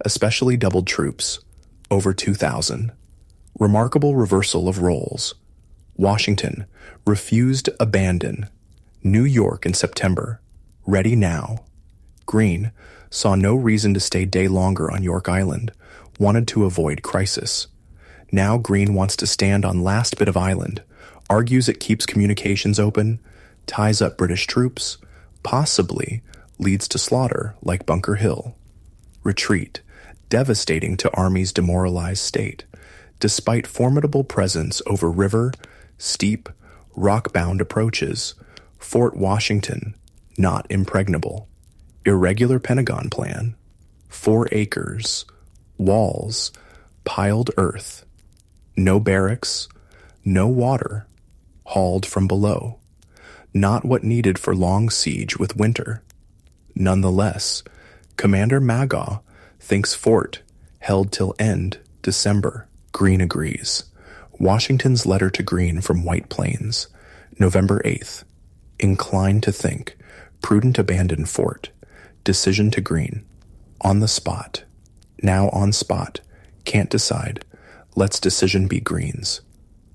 especially doubled troops, over 2,000. Remarkable reversal of roles. Washington refused abandon. New York in September. Ready now. Greene saw no reason to stay day longer on York Island, wanted to avoid crisis. Now Greene wants to stand on last bit of island, argues it keeps communications open, ties up British troops, possibly leads to slaughter like Bunker Hill. Retreat, devastating to Army's demoralized state, despite formidable presence over river, steep, rock-bound approaches. Fort Washington, not impregnable. Irregular Pentagon plan. 4 acres. Walls. Piled earth. No barracks. No water. Hauled from below. Not what needed for long siege with winter. Nonetheless, Commander Magaw thinks fort held till end December. Greene agrees. Washington's letter to Greene from White Plains, November 8th. Inclined to think. Prudent abandon fort. Decision to Greene. On the spot. Now on spot. Can't decide. Let's decision be Greene's.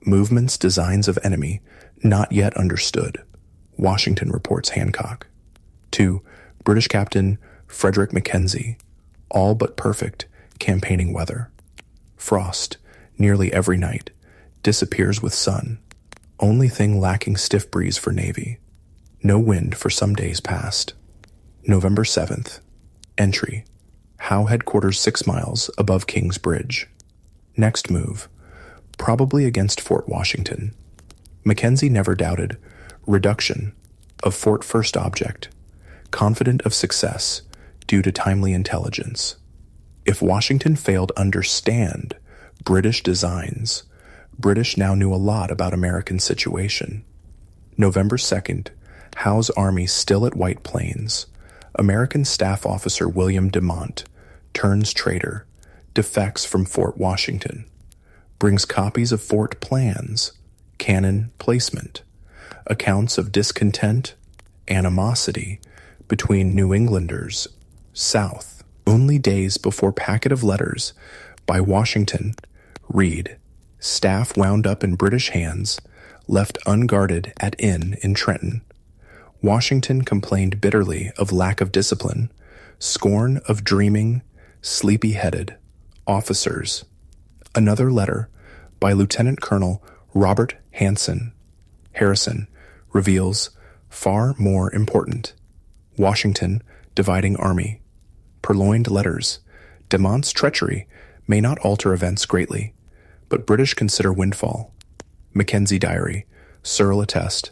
Movements, designs of enemy, not yet understood. Washington reports Hancock. 2. British Captain Frederick Mackenzie. All but perfect campaigning weather. Frost, nearly every night. Disappears with sun. Only thing lacking stiff breeze for Navy. No wind for some days past. November 7th. Entry. Howe headquarters 6 miles above King's Bridge. Next move. Probably against Fort Washington. Mackenzie never doubted. Reduction of fort first object. Confident of success due to timely intelligence. If Washington failed understand British designs, British now knew a lot about American situation. November 2nd, Howe's army still at White Plains. American staff officer William Demont turns traitor, defects from Fort Washington, brings copies of fort plans, cannon placement, accounts of discontent, animosity between New Englanders, South. Only days before packet of letters by Washington, read, staff wound up in British hands, left unguarded at inn in Trenton. Washington complained bitterly of lack of discipline, scorn of dreaming, sleepy-headed officers. Another letter by Lieutenant Colonel Robert Harrison reveals far more important. Washington dividing army. Purloined letters. De Mont's treachery may not alter events greatly, but British consider windfall. Mackenzie Diary. Searle attest.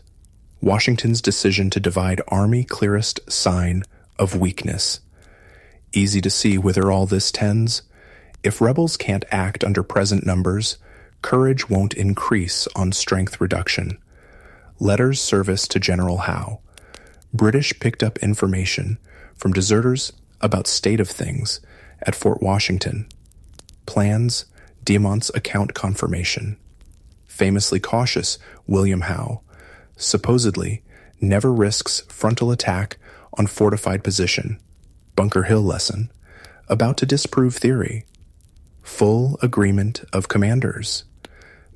Washington's decision to divide army clearest sign of weakness. Easy to see whither all this tends. If rebels can't act under present numbers, courage won't increase on strength reduction. Letters service to General Howe. British picked up information from deserters about state of things at Fort Washington. Plans, De Mont's account confirmation. Famously cautious William Howe supposedly never risks frontal attack on fortified position. Bunker Hill lesson, about to disprove theory. Full agreement of commanders.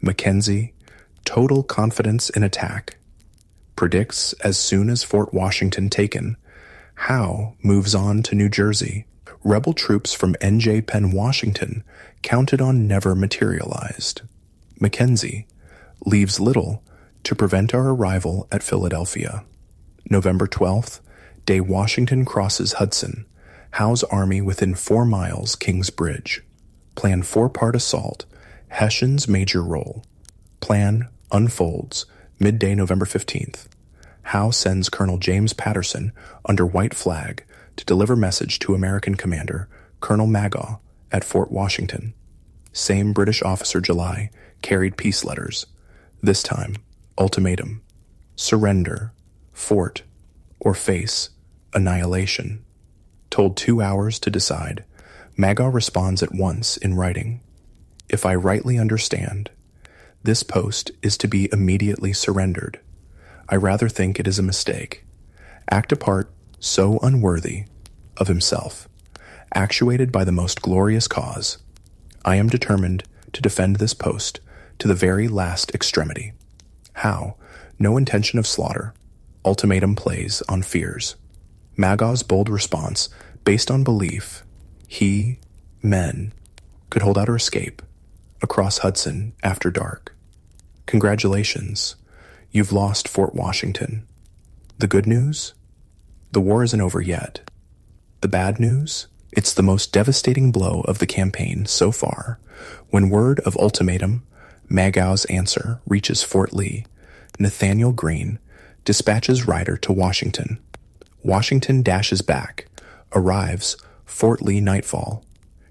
Mackenzie, total confidence in attack. Predicts as soon as Fort Washington taken, Howe moves on to New Jersey. Rebel troops from N.J. Penn, Washington, counted on never materialized. Mackenzie leaves little to prevent our arrival at Philadelphia. November 12th, day Washington crosses Hudson. Howe's army within 4 miles King's Bridge. Plan 4-part assault. Hessian's major role. Plan unfolds. Midday November 15th. Howe sends Colonel James Patterson under white flag to deliver message to American commander Colonel Magaw at Fort Washington. Same British officer July carried peace letters. This time, ultimatum. Surrender, fort, or face annihilation. Told 2 hours to decide, Magaw responds at once in writing. If I rightly understand, this post is to be immediately surrendered. I rather think it is a mistake. Act a part so unworthy of himself, actuated by the most glorious cause. I am determined to defend this post to the very last extremity. How? No intention of slaughter. Ultimatum plays on fears. Magaw's bold response, based on belief, men, could hold out or escape across Hudson after dark. Congratulations, you've lost Fort Washington. The good news? The war isn't over yet. The bad news? It's the most devastating blow of the campaign so far. When word of ultimatum, Magaw's answer, reaches Fort Lee, Nathaniel Greene dispatches rider to Washington. Washington dashes back, arrives Fort Lee nightfall.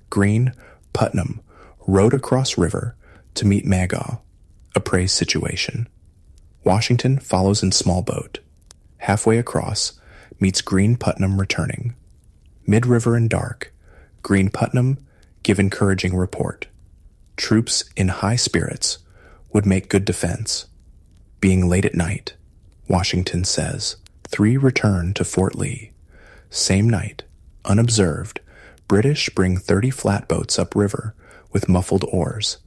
Greene, Putnam, rode across river to meet Magaw, appraise situation. Washington follows in small boat. Halfway across, meets Greene Putnam returning. Mid-river and dark, Greene Putnam give encouraging report. Troops in high spirits would make good defense. Being late at night, Washington says, 3 return to Fort Lee. Same night, unobserved, British bring 30 flatboats upriver with muffled oars,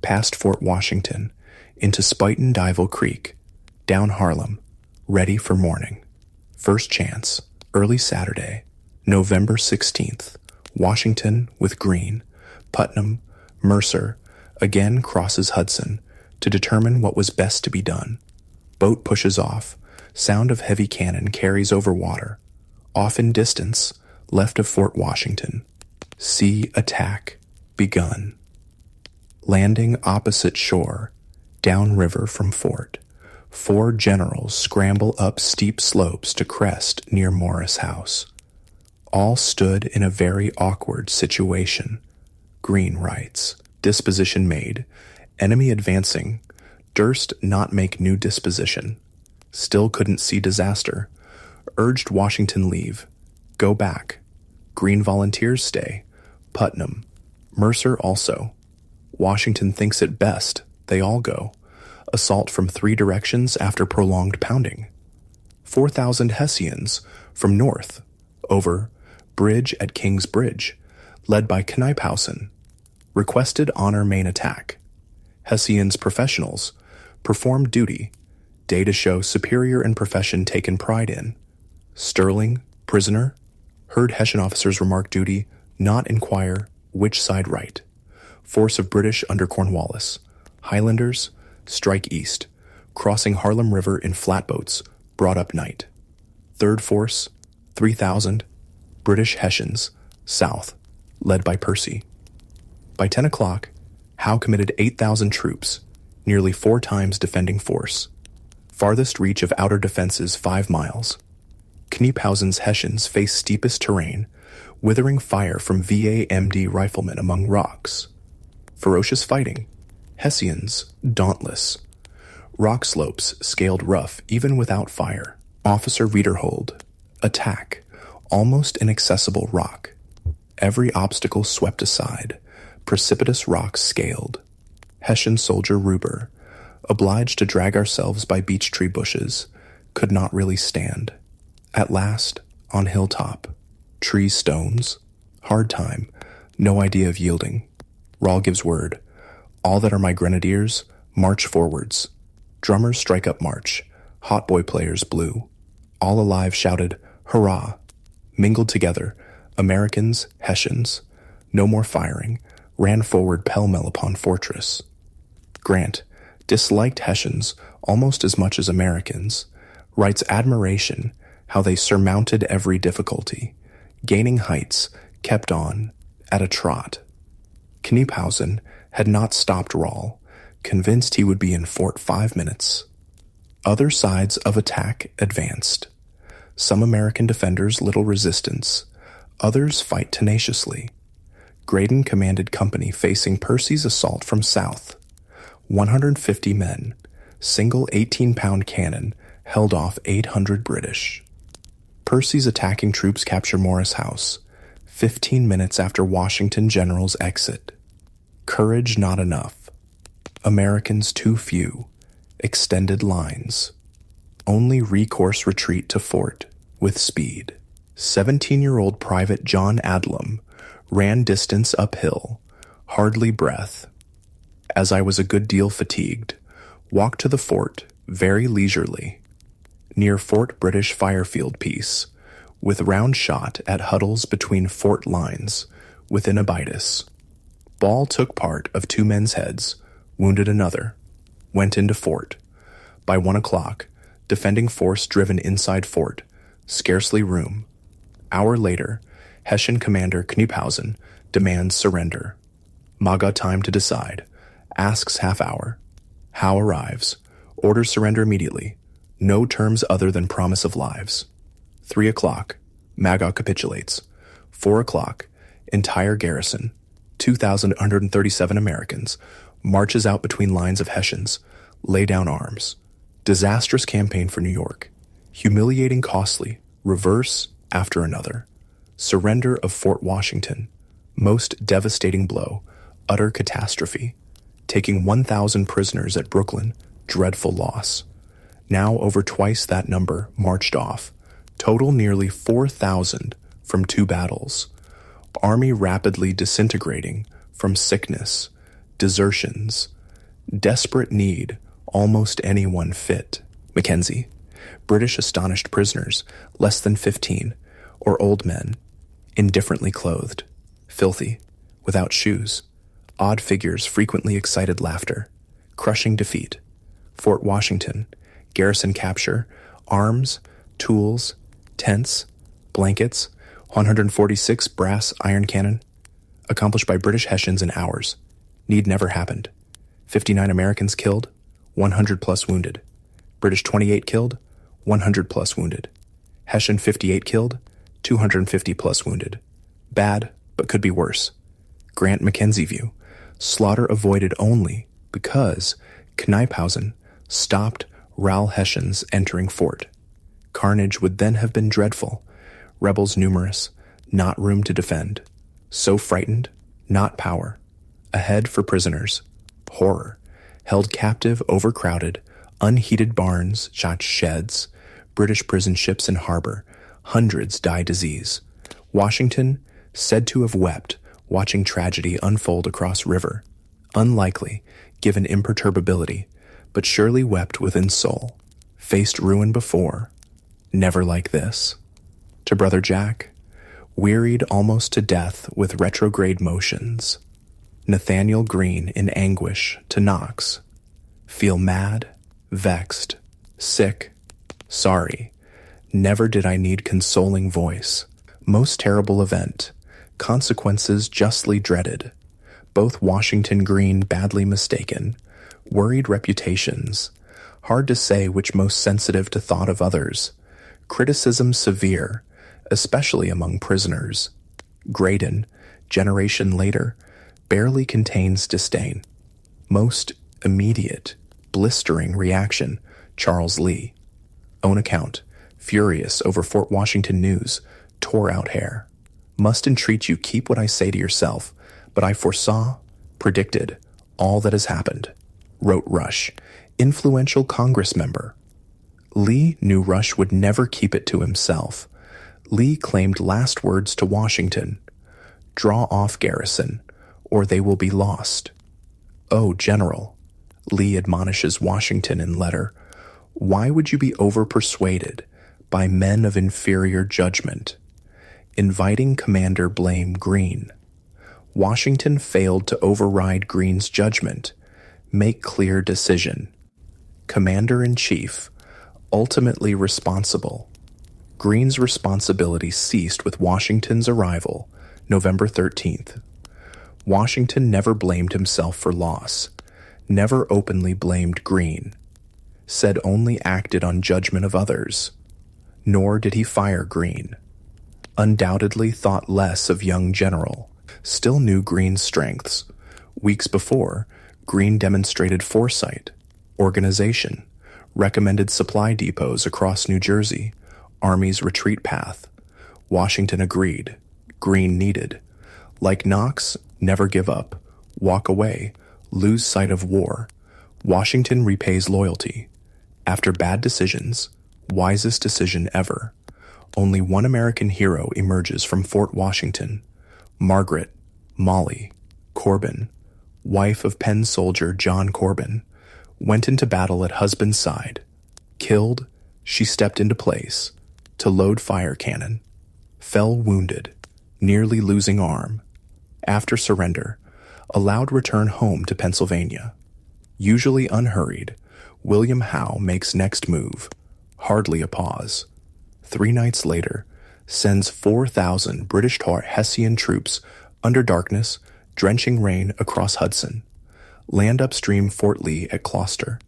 past Fort Washington, into Spuyten Duyvil Creek, down Harlem, ready for morning. First chance, early Saturday, November 16th, Washington with Greene, Putnam, Mercer, again crosses Hudson to determine what was best to be done. Boat pushes off, sound of heavy cannon carries over water. Off in distance, left of Fort Washington. Sea attack begun. Landing opposite shore, downriver from fort. 4 generals scramble up steep slopes to crest near Morris House. All stood in a very awkward situation. Greene writes, disposition made, enemy advancing, durst not make new disposition. Still couldn't see disaster. Urged Washington leave. Go back. Greene volunteers stay. Putnam. Mercer also. Washington thinks it best. They all go. Assault from 3 directions after prolonged pounding. 4,000 Hessians from north. Over. Bridge at King's Bridge. Led by Knyphausen. Requested honor main attack. Hessians professionals. Performed duty. Day to show superior in profession taken pride in. Sterling, prisoner, heard Hessian officers remark duty, not inquire, which side right. Force of British under Cornwallis. Highlanders, strike east, crossing Harlem River in flatboats, brought up night. Third force, 3,000, British Hessians, south, led by Percy. By 10 o'clock, Howe committed 8,000 troops, nearly 4 times defending force. Farthest reach of outer defenses 5 miles. Kniephausen's Hessians face steepest terrain, withering fire from VA-MD riflemen among rocks. Ferocious fighting. Hessians, dauntless. Rock slopes scaled rough even without fire. Officer Wiederhold. Attack. Almost inaccessible rock. Every obstacle swept aside. Precipitous rocks scaled. Hessian soldier Ruber. Obliged to drag ourselves by beech tree bushes. Could not really stand. At last, on hilltop. Trees stones. Hard time. No idea of yielding. Rahl gives word. All that are my grenadiers, march forwards. Drummers strike up march. Hautboy players blew. All alive shouted, hurrah! Mingled together, Americans, Hessians. No more firing. Ran forward pell-mell upon fortress. Grant disliked Hessians almost as much as Americans. Writes admiration, how they surmounted every difficulty. Gaining heights, kept on, at a trot. Kniephausen had not stopped Rahl, convinced he would be in fort 5 minutes. Other sides of attack advanced. Some American defenders little resistance, others fight tenaciously. Graydon commanded company facing Percy's assault from south. 150 men, single 18-pound cannon, held off 800 British. Percy's attacking troops capture Morris House, 15 minutes after Washington general's exit. Courage not enough. Americans too few. Extended lines. Only recourse retreat to fort, with speed. 17-year-old Private John Adlam ran distance uphill, hardly breath. As I was a good deal fatigued, walked to the fort, very leisurely. Near Fort British Firefield piece, with round shot at huddles between fort lines, within Abitus. Ball took part of 2 men's heads, wounded another, went into fort. By 1 o'clock, defending force driven inside fort, scarcely room. Hour later, Hessian commander Kniephausen demands surrender. Maga time to decide, asks half hour. Howe arrives, orders surrender immediately, no terms other than promise of lives. 3 o'clock, Maga capitulates. 4 o'clock, entire garrison, 2,137 Americans, marches out between lines of Hessians, lay down arms. Disastrous campaign for New York. Humiliating, costly, reverse after another. Surrender of Fort Washington. Most devastating blow, utter catastrophe. Taking 1,000 prisoners at Brooklyn, dreadful loss. Now over twice that number marched off. Total nearly 4,000 from 2 battles. Army rapidly disintegrating from sickness, desertions, desperate need, almost anyone fit. Mackenzie. British astonished prisoners, less than 15, or old men, indifferently clothed, filthy, without shoes, odd figures, frequently excited laughter, crushing defeat. Fort Washington, garrison capture, arms, tools, tents, blankets, 146 brass iron cannon, accomplished by British Hessians in hours. Need never happened. 59 Americans killed, 100 plus wounded. British 28 killed, 100 plus wounded. Hessian 58 killed, 250 plus wounded. Bad, but could be worse. Grant Mackenzie view. Slaughter avoided only because Kniephausen stopped Rahl Hessians entering fort. Carnage would then have been dreadful. Rebels numerous, not room to defend. So frightened, not power. Ahead for prisoners. Horror. Held captive, overcrowded, unheated barns, sheds, British prison ships in harbor. Hundreds die disease. Washington, said to have wept, watching tragedy unfold across river. Unlikely, given imperturbability, but surely wept within soul. faced ruin before, never like this. To Brother Jack, wearied almost to death with retrograde motions. Nathaniel Green in anguish to Knox. Feel mad, vexed, sick, sorry. Never did I need consoling voice. Most terrible event. Consequences justly dreaded. Both Washington Green badly mistaken. Worried reputations. Hard to say which most sensitive to thought of others. Criticism severe, especially among prisoners. Graydon, generation later, barely contains disdain. Most immediate, blistering reaction, Charles Lee. Own account, furious over Fort Washington news, tore out hair. Must entreat you keep what I say to yourself, but I foresaw, predicted, all that has happened, wrote Rush, influential Congress member. Lee knew Rush would never keep it to himself. Lee claimed last words to Washington. Draw off garrison, or they will be lost. Oh, General, Lee admonishes Washington in letter, why would you be over-persuaded by men of inferior judgment? Inviting Commander blame Greene. Washington failed to override Greene's judgment. Make clear decision. Commander-in-Chief, ultimately responsible. Greene's responsibility ceased with Washington's arrival, November 13th. Washington never blamed himself for loss, never openly blamed Greene, said only acted on judgment of others, nor did he fire Greene. Undoubtedly thought less of young General, still knew Greene's strengths. Weeks before, Greene demonstrated foresight, organization, recommended supply depots across New Jersey, Army's retreat path. Washington agreed. Greene needed. Like Knox, never give up, walk away, lose sight of war. Washington repays loyalty. After bad decisions, wisest decision ever. Only one American hero emerges from Fort Washington. Margaret, Molly, Corbin, wife of Penn soldier John Corbin, went into battle at husband's side. Killed, she stepped into place to load fire cannon. Fell wounded, nearly losing arm. After surrender, allowed return home to Pennsylvania. Usually unhurried, William Howe makes next move. Hardly a pause. 3 nights later, sends 4,000 British Hessian troops under darkness, drenching rain across Hudson. Land upstream Fort Lee at Gloucester.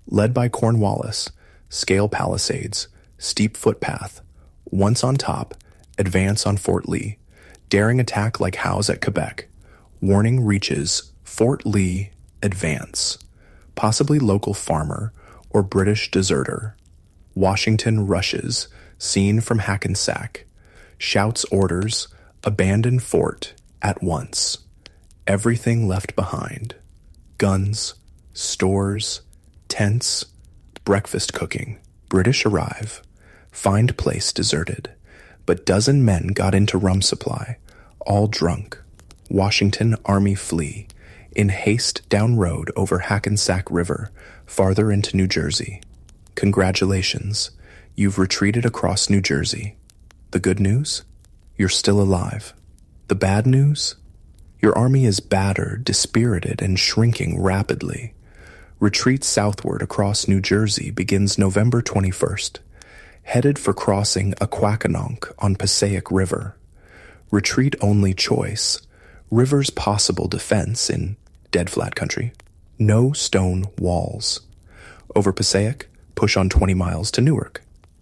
Led by Cornwallis, scale palisades, steep footpath. Once on top, advance on Fort Lee. Daring attack like Howe's at Quebec. Warning reaches Fort Lee, advance. Possibly local farmer or British deserter. Washington rushes, seen from Hackensack. Shouts orders, abandon fort at once. Everything left behind. Guns, stores, tents, breakfast cooking. British arrive. Find place deserted. But dozen men got into rum supply. All drunk. Washington Army flee. In haste down road over Hackensack River, farther into New Jersey. Congratulations. You've retreated across New Jersey. The good news? You're still alive. The bad news? Your army is battered, dispirited, and shrinking rapidly. Retreat southward across New Jersey begins November 21st, headed for crossing Aquakanonk on Passaic River. Retreat only choice, river's possible defense in dead flat country. No stone walls. Over Passaic, push on 20 miles to Newark.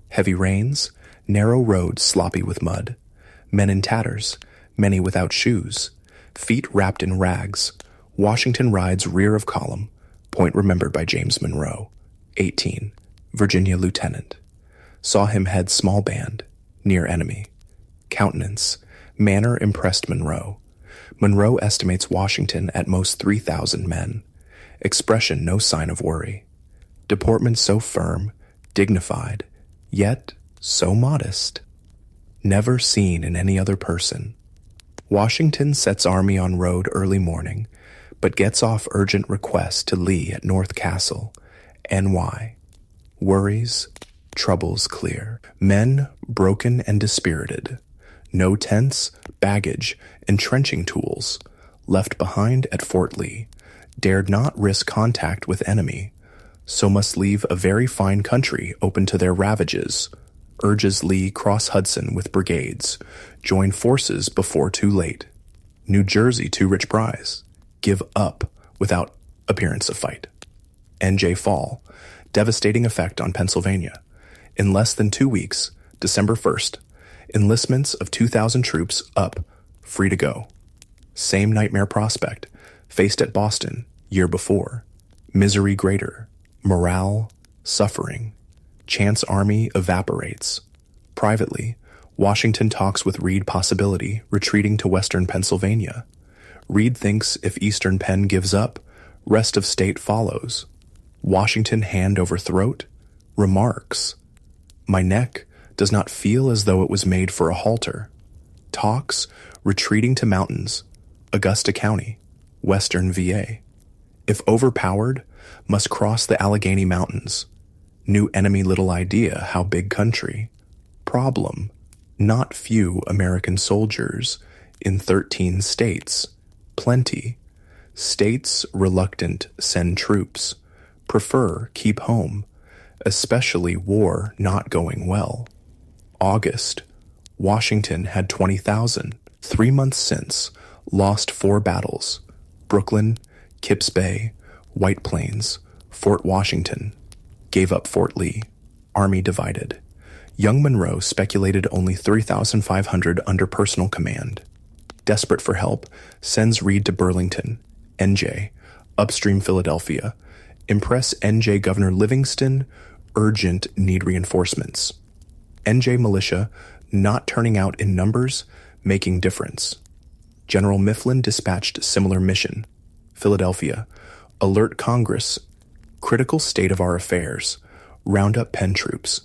Heavy rains, narrow roads sloppy with mud. Men in tatters, many without shoes. Feet wrapped in rags. Washington rides rear of column. Point remembered by James Monroe, 18, Virginia lieutenant. Saw him head small band, near enemy. Countenance, manner impressed Monroe. Monroe estimates Washington at most 3,000 men. Expression no sign of worry. Deportment so firm, dignified, yet so modest. Never seen in any other person. Washington sets army on road early morning, but gets off urgent request to Lee at North Castle, NY. Worries, troubles clear. Men broken and dispirited. No tents, baggage, entrenching tools. Left behind at Fort Lee. Dared not risk contact with enemy. So must leave a very fine country open to their ravages. Urges Lee cross Hudson with brigades. Join forces before too late. New Jersey too rich prize. Give up without appearance of fight. NJ fall. Devastating effect on Pennsylvania. In less than 2 weeks, December 1st, enlistments of 2,000 troops up, free to go. Same nightmare prospect, faced at Boston, year before. Misery greater, morale, suffering. Chance army evaporates. Privately, Washington talks with Reed possibility retreating to western Pennsylvania. Reed thinks if eastern Penn gives up, rest of state follows. Washington hand over throat, remarks, "My neck does not feel as though it was made for a halter." Talks, retreating to mountains, Augusta County, western VA. If overpowered, must cross the Allegheny Mountains. New enemy little idea how big country. Problem, not few American soldiers in 13 states. Plenty. States reluctant send troops. Prefer keep home, especially war not going well. August, Washington had 20,000. 3 months since, lost 4 battles. Brooklyn, Kips Bay, White Plains, Fort Washington. Gave up Fort Lee. Army divided. Young Monroe speculated only 3,500 under personal command. Desperate for help, sends Reed to Burlington, NJ, upstream Philadelphia. Impress NJ Governor Livingston, urgent need reinforcements. NJ militia not turning out in numbers, making difference. General Mifflin dispatched similar mission. Philadelphia, alert Congress, critical state of our affairs, round up Penn troops.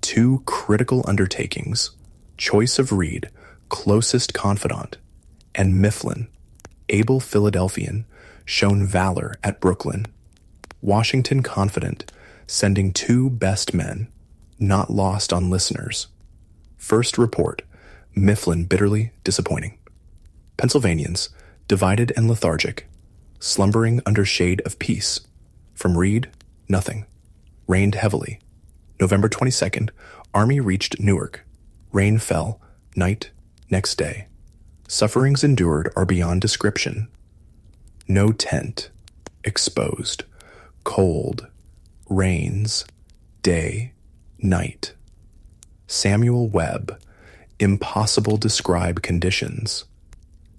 2 critical undertakings, choice of Reed, closest confidant, and Mifflin, able Philadelphian, shown valor at Brooklyn. Washington confident, sending 2 best men, not lost on listeners. First report, Mifflin bitterly disappointing. Pennsylvanians, divided and lethargic, slumbering under shade of peace. From Reed, nothing. Rained heavily. November 22nd, Army reached Newark. Rain fell, night, next day. Sufferings endured are beyond description. No tent, exposed, cold, rains, day, night. Samuel Webb, impossible describe conditions.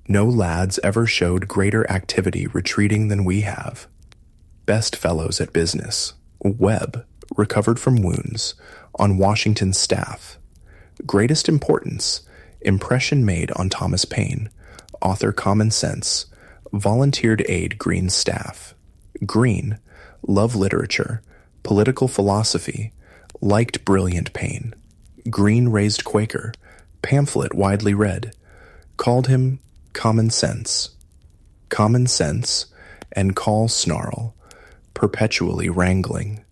No lads ever showed greater activity retreating than we have. Best fellows at business. Webb, recovered from wounds, on Washington's staff. Greatest importance, impression made on Thomas Paine, author Common Sense, volunteered aid Green's staff. Green, love literature, political philosophy, liked brilliant Paine. Green raised Quaker, pamphlet widely read, called him Common Sense. Common Sense and call snarl, perpetually wrangling.